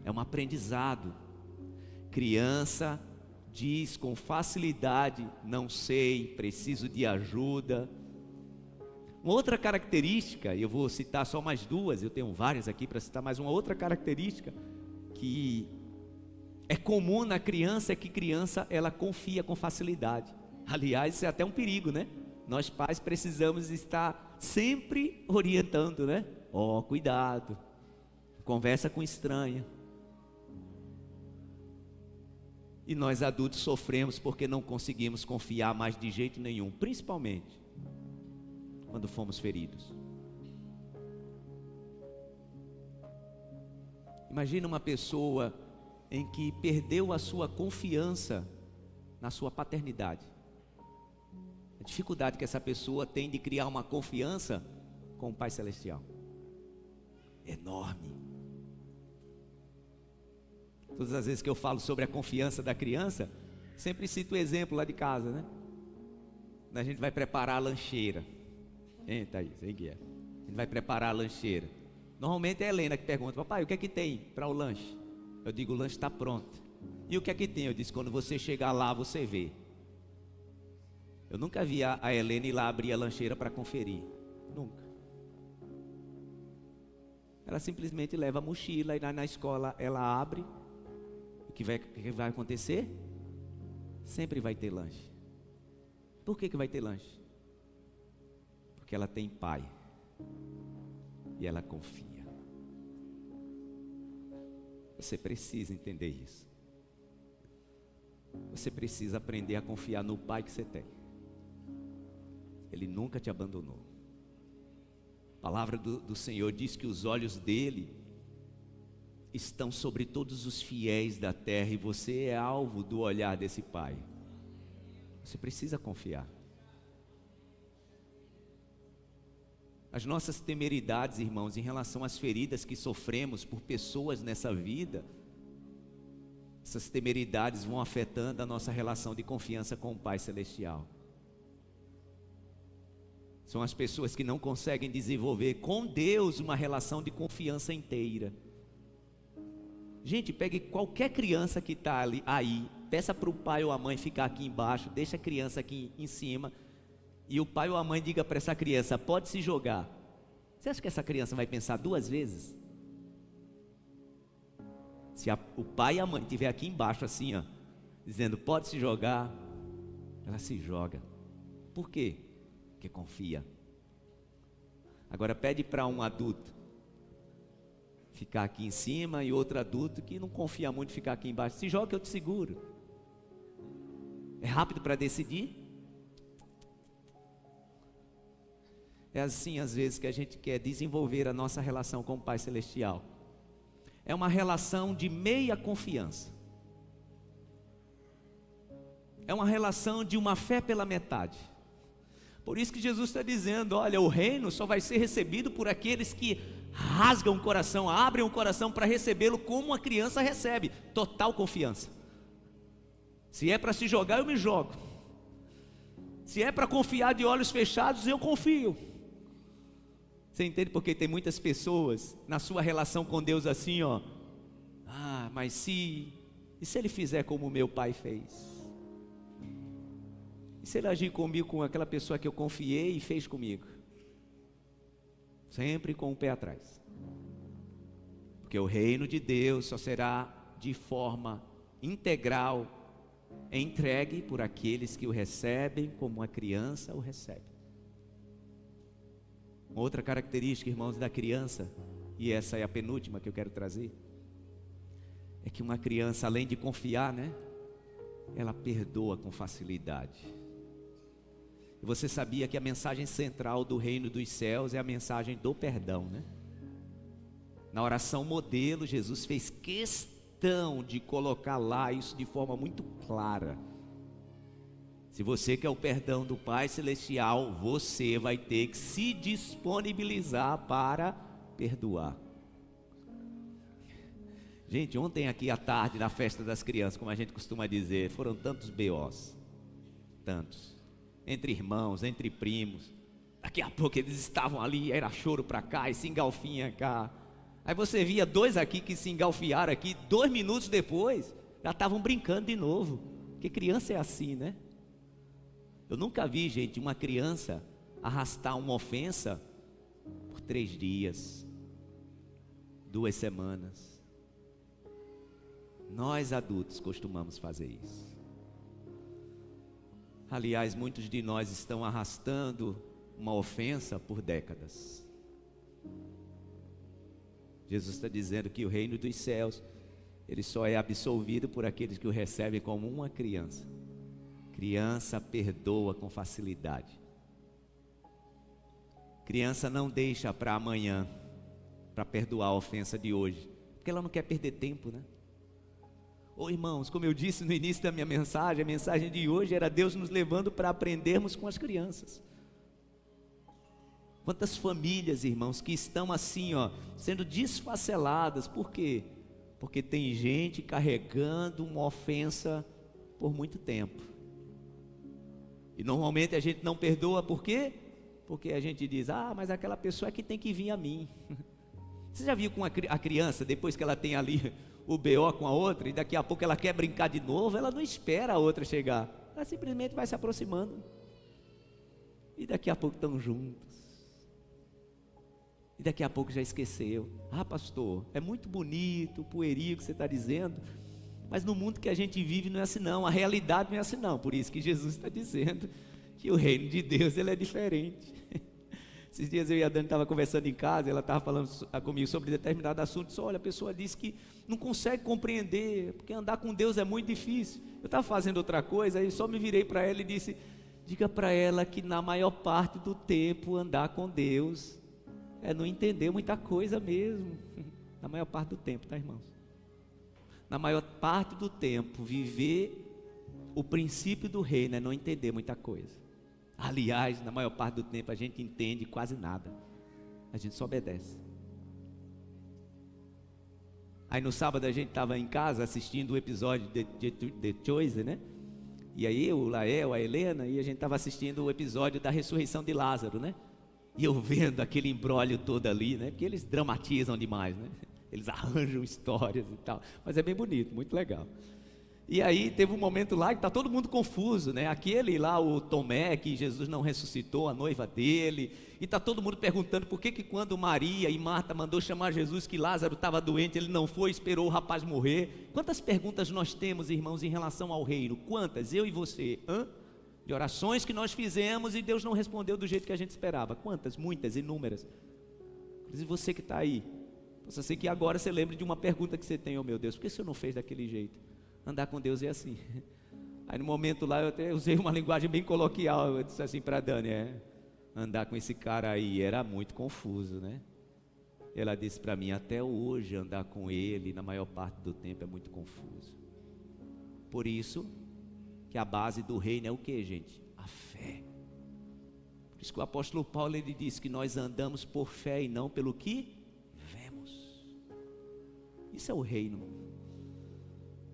É um aprendizado. Criança diz com facilidade: não sei, preciso de ajuda. Uma outra característica, e eu vou citar só mais duas, eu tenho várias aqui para citar, mas uma outra característica que é comum na criança é que criança, ela confia com facilidade. Aliás, isso é até um perigo, né? Nós pais precisamos estar sempre orientando, né? Cuidado, conversa com estranha. E nós adultos sofremos porque não conseguimos confiar mais de jeito nenhum, principalmente quando fomos feridos. Imagina uma pessoa em que perdeu a sua confiança na sua paternidade. A dificuldade que essa pessoa tem de criar uma confiança com o Pai Celestial. Enorme. Todas as vezes que eu falo sobre a confiança da criança, sempre cito o exemplo lá de casa, né? A gente vai preparar a lancheira. Eita aí, sei que é. A gente vai preparar a lancheira. Normalmente é a Helena que pergunta: papai, o que é que tem para o lanche? Eu digo: o lanche está pronto. E o que é que tem? Eu disse: quando você chegar lá, você vê. Eu nunca vi a Helena ir lá abrir a lancheira para conferir. Nunca. Ela simplesmente leva a mochila e lá na escola ela abre. O que vai acontecer? Sempre vai ter lanche. Por que vai ter lanche? Porque ela tem pai. E ela confia. Você precisa entender isso. Você precisa aprender a confiar no pai que você tem. Ele nunca te abandonou. A palavra do Senhor diz que os olhos dele estão sobre todos os fiéis da terra, e você é alvo do olhar desse pai. Você precisa confiar. As nossas temeridades, irmãos, em relação às feridas que sofremos por pessoas nessa vida, essas temeridades vão afetando a nossa relação de confiança com o Pai Celestial. São as pessoas que não conseguem desenvolver com Deus uma relação de confiança inteira. Gente, pegue qualquer criança que está aí, peça para o pai ou a mãe ficar aqui embaixo, deixa a criança aqui em cima, e o pai ou a mãe diga para essa criança: pode se jogar. Você acha que essa criança vai pensar duas vezes? Se o pai e a mãe estiver aqui embaixo assim, ó, dizendo pode se jogar, ela se joga. Por quê? Porque confia. Agora pede para um adulto ficar aqui em cima e outro adulto que não confia muito ficar aqui embaixo: se joga que eu te seguro. É rápido para decidir? É assim às vezes que a gente quer desenvolver a nossa relação com o Pai Celestial. É uma relação de meia confiança. É uma relação de uma fé pela metade. Por isso que Jesus está dizendo: olha, o reino só vai ser recebido por aqueles que rasgam o coração, abrem o coração para recebê-lo como uma criança recebe, total confiança. Se é para se jogar, eu me jogo. Se é para confiar de olhos fechados, eu confio. Você entende porque tem muitas pessoas na sua relação com Deus assim, ó. Mas e se ele fizer como o meu pai fez? E se ele agir comigo com aquela pessoa que eu confiei e fez comigo? Sempre com o pé atrás. Porque o reino de Deus só será de forma integral entregue por aqueles que o recebem como uma criança o recebe. Uma outra característica, irmãos, da criança, e essa é a penúltima que eu quero trazer, é que uma criança, além de confiar, né, ela perdoa com facilidade. E você sabia que a mensagem central do reino dos céus é a mensagem do perdão, né? Na oração modelo, Jesus fez questão de colocar lá isso de forma muito clara. Se você quer o perdão do Pai Celestial, você vai ter que se disponibilizar para perdoar. Gente, ontem aqui à tarde, na festa das crianças, como a gente costuma dizer, foram tantos BOs, tantos, entre irmãos, entre primos. Daqui a pouco eles estavam ali, era choro para cá e se engalfinha cá. Aí você via dois aqui que se engalfiaram aqui, 2 minutos depois, já estavam brincando de novo. Porque criança é assim, né? Eu nunca vi, gente, uma criança arrastar uma ofensa por 3 dias, 2 semanas. Nós adultos costumamos fazer isso. Aliás, muitos de nós estão arrastando uma ofensa por décadas. Jesus está dizendo que o reino dos céus, ele só é absolvido por aqueles que o recebem como uma criança. Criança perdoa com facilidade. Criança não deixa para amanhã, para perdoar a ofensa de hoje, porque ela não quer perder tempo, né? Ô irmãos, como eu disse no início da minha mensagem, a mensagem de hoje era Deus nos levando para aprendermos com as crianças. Quantas famílias, irmãos, que estão assim, ó, sendo desfaceladas, por quê? Porque tem gente carregando uma ofensa por muito tempo. E normalmente a gente não perdoa, por quê? Porque a gente diz, mas aquela pessoa é que tem que vir a mim. Você já viu com a criança, depois que ela tem ali o BO com a outra, e daqui a pouco ela quer brincar de novo, ela não espera a outra chegar, ela simplesmente vai se aproximando, e daqui a pouco estão juntos, e daqui a pouco já esqueceu. Pastor, é muito bonito, pueril que você está dizendo, mas no mundo que a gente vive não é assim não, a realidade não é assim não, por isso que Jesus está dizendo que o reino de Deus ele é diferente. Esses dias eu e a Dani estavam conversando em casa, ela estava falando comigo sobre determinado assunto, disse, olha, a pessoa disse que não consegue compreender, porque andar com Deus é muito difícil. Eu estava fazendo outra coisa, aí só me virei para ela e disse, diga para ela que na maior parte do tempo andar com Deus é não entender muita coisa mesmo. Na maior parte do tempo, tá, irmãos? Na maior parte do tempo, viver o princípio do reino é não entender muita coisa. Aliás, na maior parte do tempo a gente entende quase nada, a gente só obedece. Aí no sábado a gente estava em casa assistindo o episódio de The Choice, né? E aí o Lael, a Helena, e a gente estava assistindo o episódio da ressurreição de Lázaro, né? E eu vendo aquele imbróglio todo ali, né? Porque eles dramatizam demais, né? Eles arranjam histórias e tal, mas é bem bonito, muito legal. E aí teve um momento lá que está todo mundo confuso, né? Aquele lá, o Tomé, que Jesus não ressuscitou, a noiva dele, e está todo mundo perguntando por que quando Maria e Marta mandou chamar Jesus, que Lázaro estava doente, ele não foi, esperou o rapaz morrer. Quantas perguntas nós temos, irmãos, em relação ao reino? Quantas? Eu e você, de orações que nós fizemos e Deus não respondeu do jeito que a gente esperava. Quantas? Muitas, inúmeras. E você que está aí, possa ser que agora você lembre de uma pergunta que você tem, meu Deus, por que o Senhor não fez daquele jeito? Andar com Deus é assim. Aí no momento lá eu até usei uma linguagem bem coloquial, eu disse assim para a Dani, andar com esse cara aí era muito confuso, né? Ela disse para mim, até hoje andar com ele, na maior parte do tempo é muito confuso. Por isso, que a base do reino é o que, gente? A fé. Por isso que o apóstolo Paulo, ele disse que nós andamos por fé e não pelo que Isso é o reino.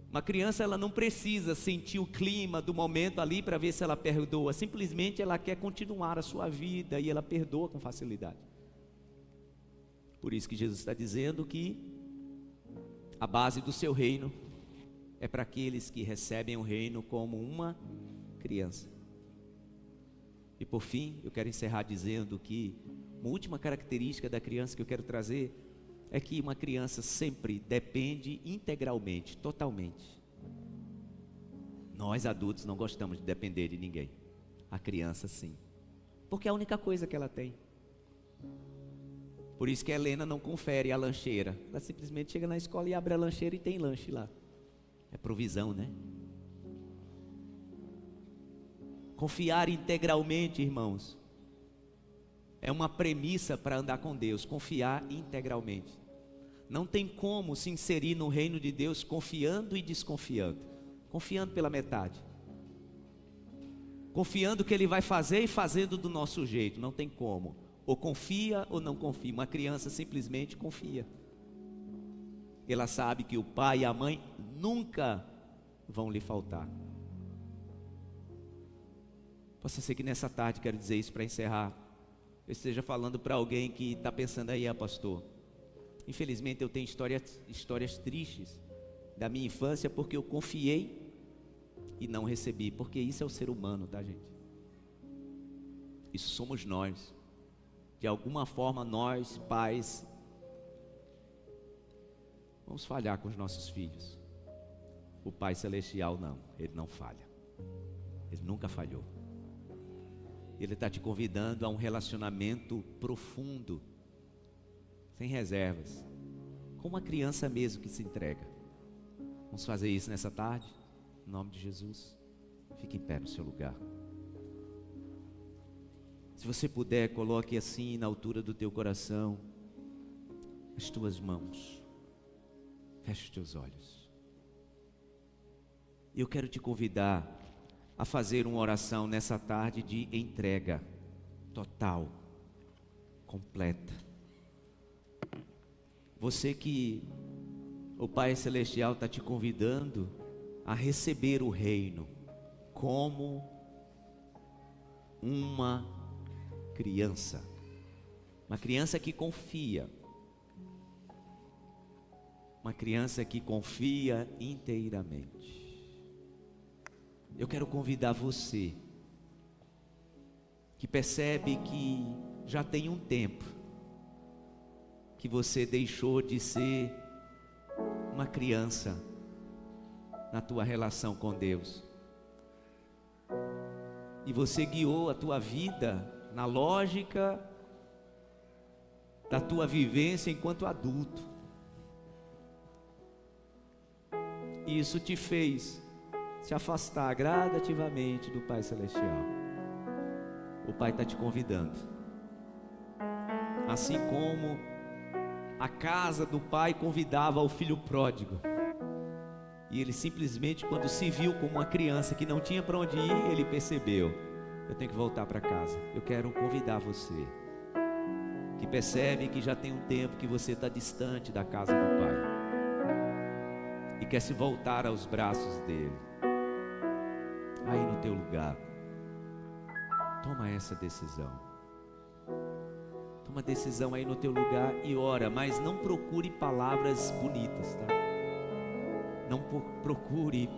Uma criança, ela não precisa sentir o clima do momento ali para ver se ela perdoa. Simplesmente ela quer continuar a sua vida e ela perdoa com facilidade. Por isso que Jesus está dizendo que a base do seu reino é para aqueles que recebem o reino como uma criança. E por fim, eu quero encerrar dizendo que uma última característica da criança que eu quero trazer é que uma criança sempre depende integralmente, totalmente. Nós adultos não gostamos de depender de ninguém. A criança sim, porque é a única coisa que ela tem. Por isso que a Helena não confere a lancheira. Ela simplesmente chega na escola e abre a lancheira e tem lanche lá. É provisão, né? Confiar integralmente, irmãos, é uma premissa para andar com Deus. Confiar integralmente. Não tem como se inserir no reino de Deus confiando e desconfiando. Confiando pela metade. Confiando que Ele vai fazer e fazendo do nosso jeito. Não tem como. Ou confia ou não confia. Uma criança simplesmente confia. Ela sabe que o pai e a mãe nunca vão lhe faltar. Possa ser que nessa tarde, quero dizer isso para encerrar, eu esteja falando para alguém que está pensando aí, pastor, infelizmente eu tenho histórias tristes da minha infância porque eu confiei e não recebi, porque isso é o ser humano, tá, gente? Isso somos nós. De alguma forma nós, pais, vamos falhar com os nossos filhos. O Pai Celestial não, Ele não falha. Ele nunca falhou. Ele está te convidando a um relacionamento profundo, sem reservas, com uma criança mesmo que se entrega. Vamos fazer isso nessa tarde? Em nome de Jesus. Fique em pé no seu lugar. Se você puder, coloque assim na altura do teu coração as tuas mãos. Feche os teus olhos. Eu quero te convidar a fazer uma oração nessa tarde de entrega total, completa. Você que o Pai Celestial está te convidando a receber o reino como uma criança. Uma criança que confia. Uma criança que confia inteiramente. Eu quero convidar você, que percebe que já tem um tempo, que você deixou de ser uma criança na tua relação com Deus. E você guiou a tua vida na lógica da tua vivência enquanto adulto. E isso te fez se afastar gradativamente do Pai Celestial. O Pai está te convidando. Assim como a casa do Pai convidava o filho pródigo. E ele simplesmente, quando se viu como uma criança que não tinha para onde ir, ele percebeu: eu tenho que voltar para casa. Eu quero convidar você, que percebe que já tem um tempo que você está distante da casa do Pai, e quer se voltar aos braços dele. Aí no teu lugar, toma essa decisão. Toma decisão aí no teu lugar e ora, mas não procure palavras bonitas, tá? Não procure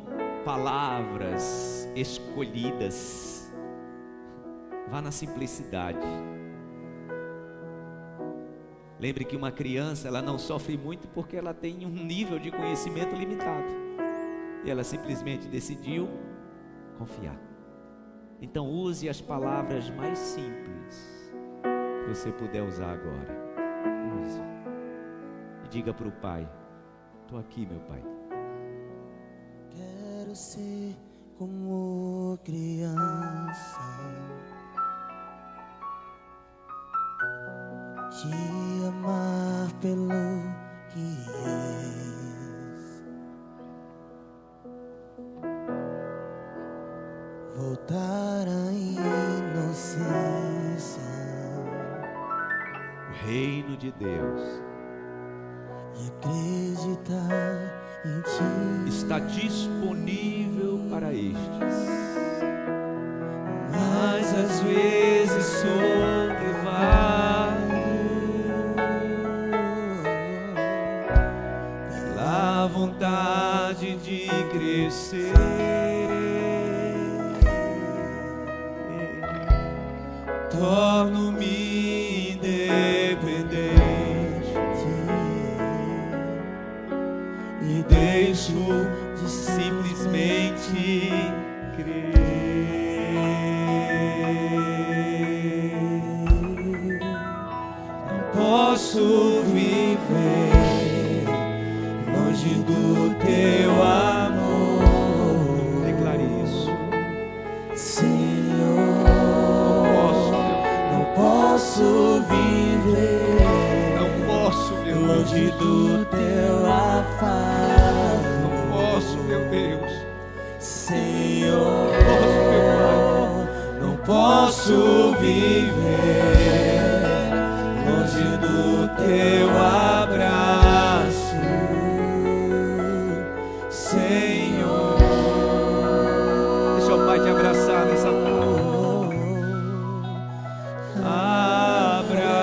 palavras escolhidas. Vá na simplicidade. Lembre que uma criança, ela não sofre muito porque ela tem um nível de conhecimento limitado. E ela simplesmente decidiu confiar. Então use as palavras mais simples que você puder usar agora. Use. E diga para o Pai: estou aqui, meu Pai. Quero ser como criança, te amar pelo que és, voltar à inocência. O reino de Deus e acreditar em Ti. Está disponível para estes. Mas às vezes sou levado pela vontade de crescer. torno-me independente e deixo de Simplesmente crer. Não posso viver longe do Teu amor. Declare isso. Senhor, não posso viver longe do Teu afago. Não posso, meu Deus. Senhor, Não posso, meu Pai. não posso viver longe do Teu abraço, Senhor. Deixa o Pai te abraçar nessa tarde. Abraça-me.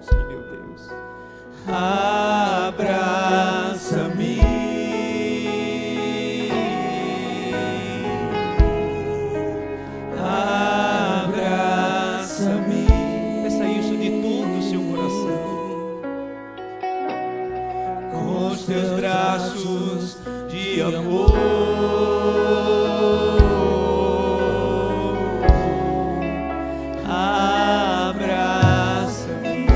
Sim, meu Deus. Abraça-me. Abraça-me. Peça isso de todo o seu coração. Com os Teus braços de amor. Abraça-me.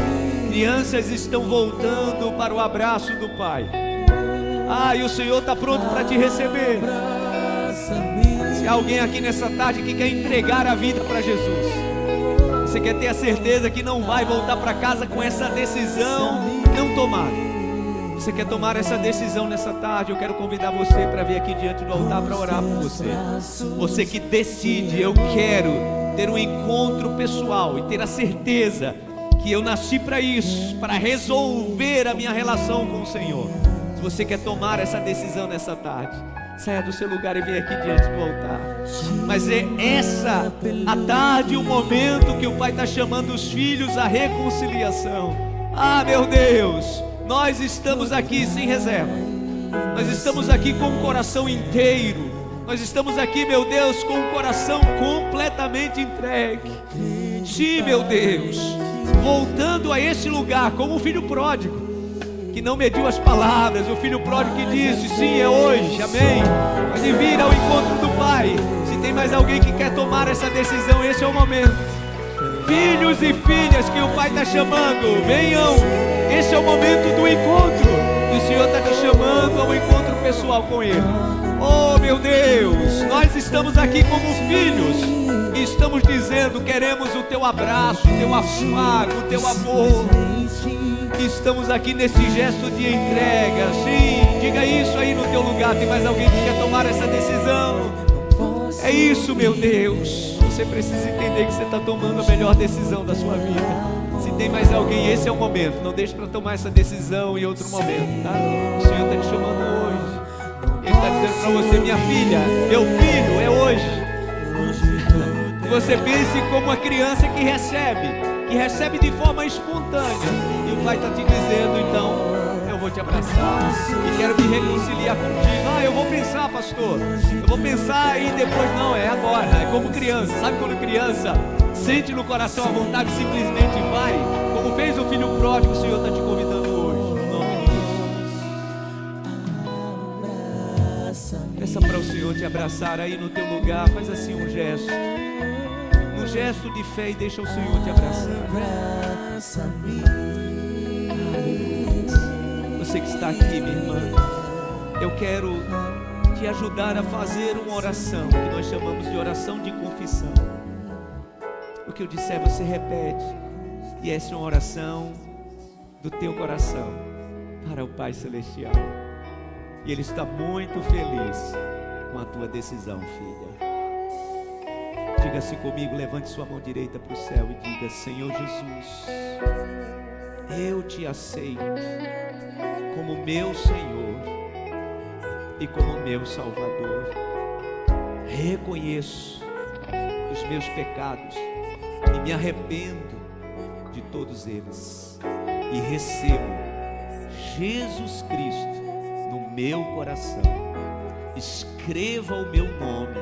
Crianças estão voltando para o abraço do Pai. E o Senhor está pronto para te receber. Se há alguém aqui nessa tarde que quer entregar a vida para Jesus, você quer ter a certeza que não vai voltar para casa com essa decisão não tomada. Você quer tomar essa decisão nessa tarde? Eu quero convidar você para vir aqui diante do altar para orar por você. Você que decide, eu quero ter um encontro pessoal e ter a certeza que eu nasci para isso, para resolver a minha relação com o Senhor. Se você quer tomar essa decisão nessa tarde, saia do seu lugar e venha aqui diante do altar. Mas é essa a tarde, o momento que o Pai está chamando os filhos à reconciliação. Meu Deus, nós estamos aqui sem reserva. Nós estamos aqui com o coração inteiro. Nós estamos aqui, meu Deus, com o coração completamente entregue. Sim, meu Deus, voltando a esse lugar como o filho pródigo, que não mediu as palavras, o filho pródigo que disse: sim, é hoje, amém. Pode vir ao encontro do Pai. Se tem mais alguém que quer tomar essa decisão, esse é o momento. Filhos e filhas que o Pai está chamando, venham. Esse é o momento do encontro. E o Senhor está te chamando ao encontro pessoal com Ele. Oh, meu Deus, nós estamos aqui como filhos e estamos dizendo: queremos o Teu abraço, o Teu afago, o Teu amor. Estamos aqui nesse gesto de entrega. Sim, diga isso aí no teu lugar. Tem mais alguém que quer tomar essa decisão? É isso, meu Deus. Você precisa entender que você está tomando a melhor decisão da sua vida. Se tem mais alguém, esse é o momento. Não deixe para tomar essa decisão em outro momento, tá? O Senhor está te chamando hoje. Ele está dizendo para você: minha filha, meu filho, é hoje. Que você pense como uma criança que recebe de forma espontânea. E o Pai está te dizendo: então, eu vou te abraçar e quero me reconciliar contigo. Eu vou pensar, pastor, eu vou pensar e depois. Não, é agora, é como criança. Sabe quando criança sente no coração a vontade, simplesmente vai? Como fez o filho pródigo, o Senhor está te convidando hoje, no nome de Jesus. Peça para o Senhor te abraçar aí no teu lugar. Faz assim um gesto de fé e deixa o Senhor te abraçar. Você que está aqui, minha irmã, eu quero te ajudar a fazer uma oração que nós chamamos de oração de confissão. O que eu disser você repete, e essa é uma oração do teu coração para o Pai Celestial, e Ele está muito feliz com a tua decisão, filha. Diga assim comigo, levante sua mão direita para o céu e diga: Senhor Jesus, eu te aceito como meu Senhor e como meu Salvador. Reconheço os meus pecados e me arrependo de todos eles e recebo Jesus Cristo no meu coração. Escreva o meu nome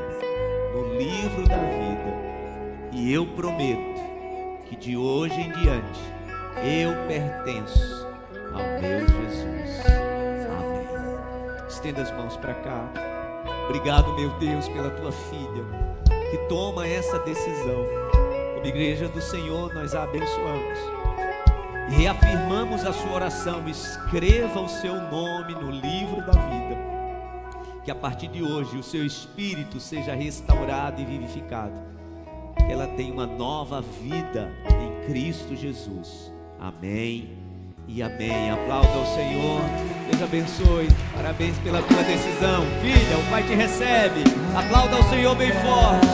no livro da vida e eu prometo que de hoje em diante eu pertenço ao meu Jesus. Amém. Estenda as mãos para cá. Obrigado, meu Deus, pela tua filha que toma essa decisão. Como igreja do Senhor, nós a abençoamos e reafirmamos a sua oração. Escreva o seu nome no livro da vida. Que a partir de hoje o seu espírito seja restaurado e vivificado. Que ela tenha uma nova vida em Cristo Jesus. Amém e amém. Aplauda ao Senhor. Deus abençoe. Parabéns pela tua decisão. Filha, o Pai te recebe. Aplauda ao Senhor bem forte.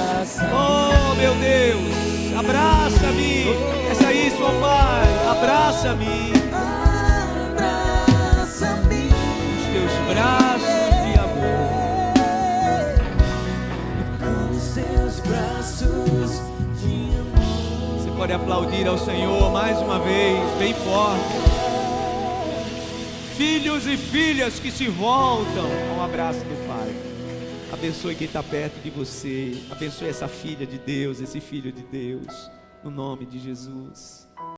Oh, meu Deus. Abraça-me. Peça isso ao Pai. Abraça-me. Abraça-me. Os teus braços de amor. Com os teus braços de amor. Você pode aplaudir ao Senhor mais uma vez, bem forte. Filhos e filhas que se voltam ao abraço do Pai. Abençoe quem está perto de você. Abençoe essa filha de Deus, esse filho de Deus, no nome de Jesus.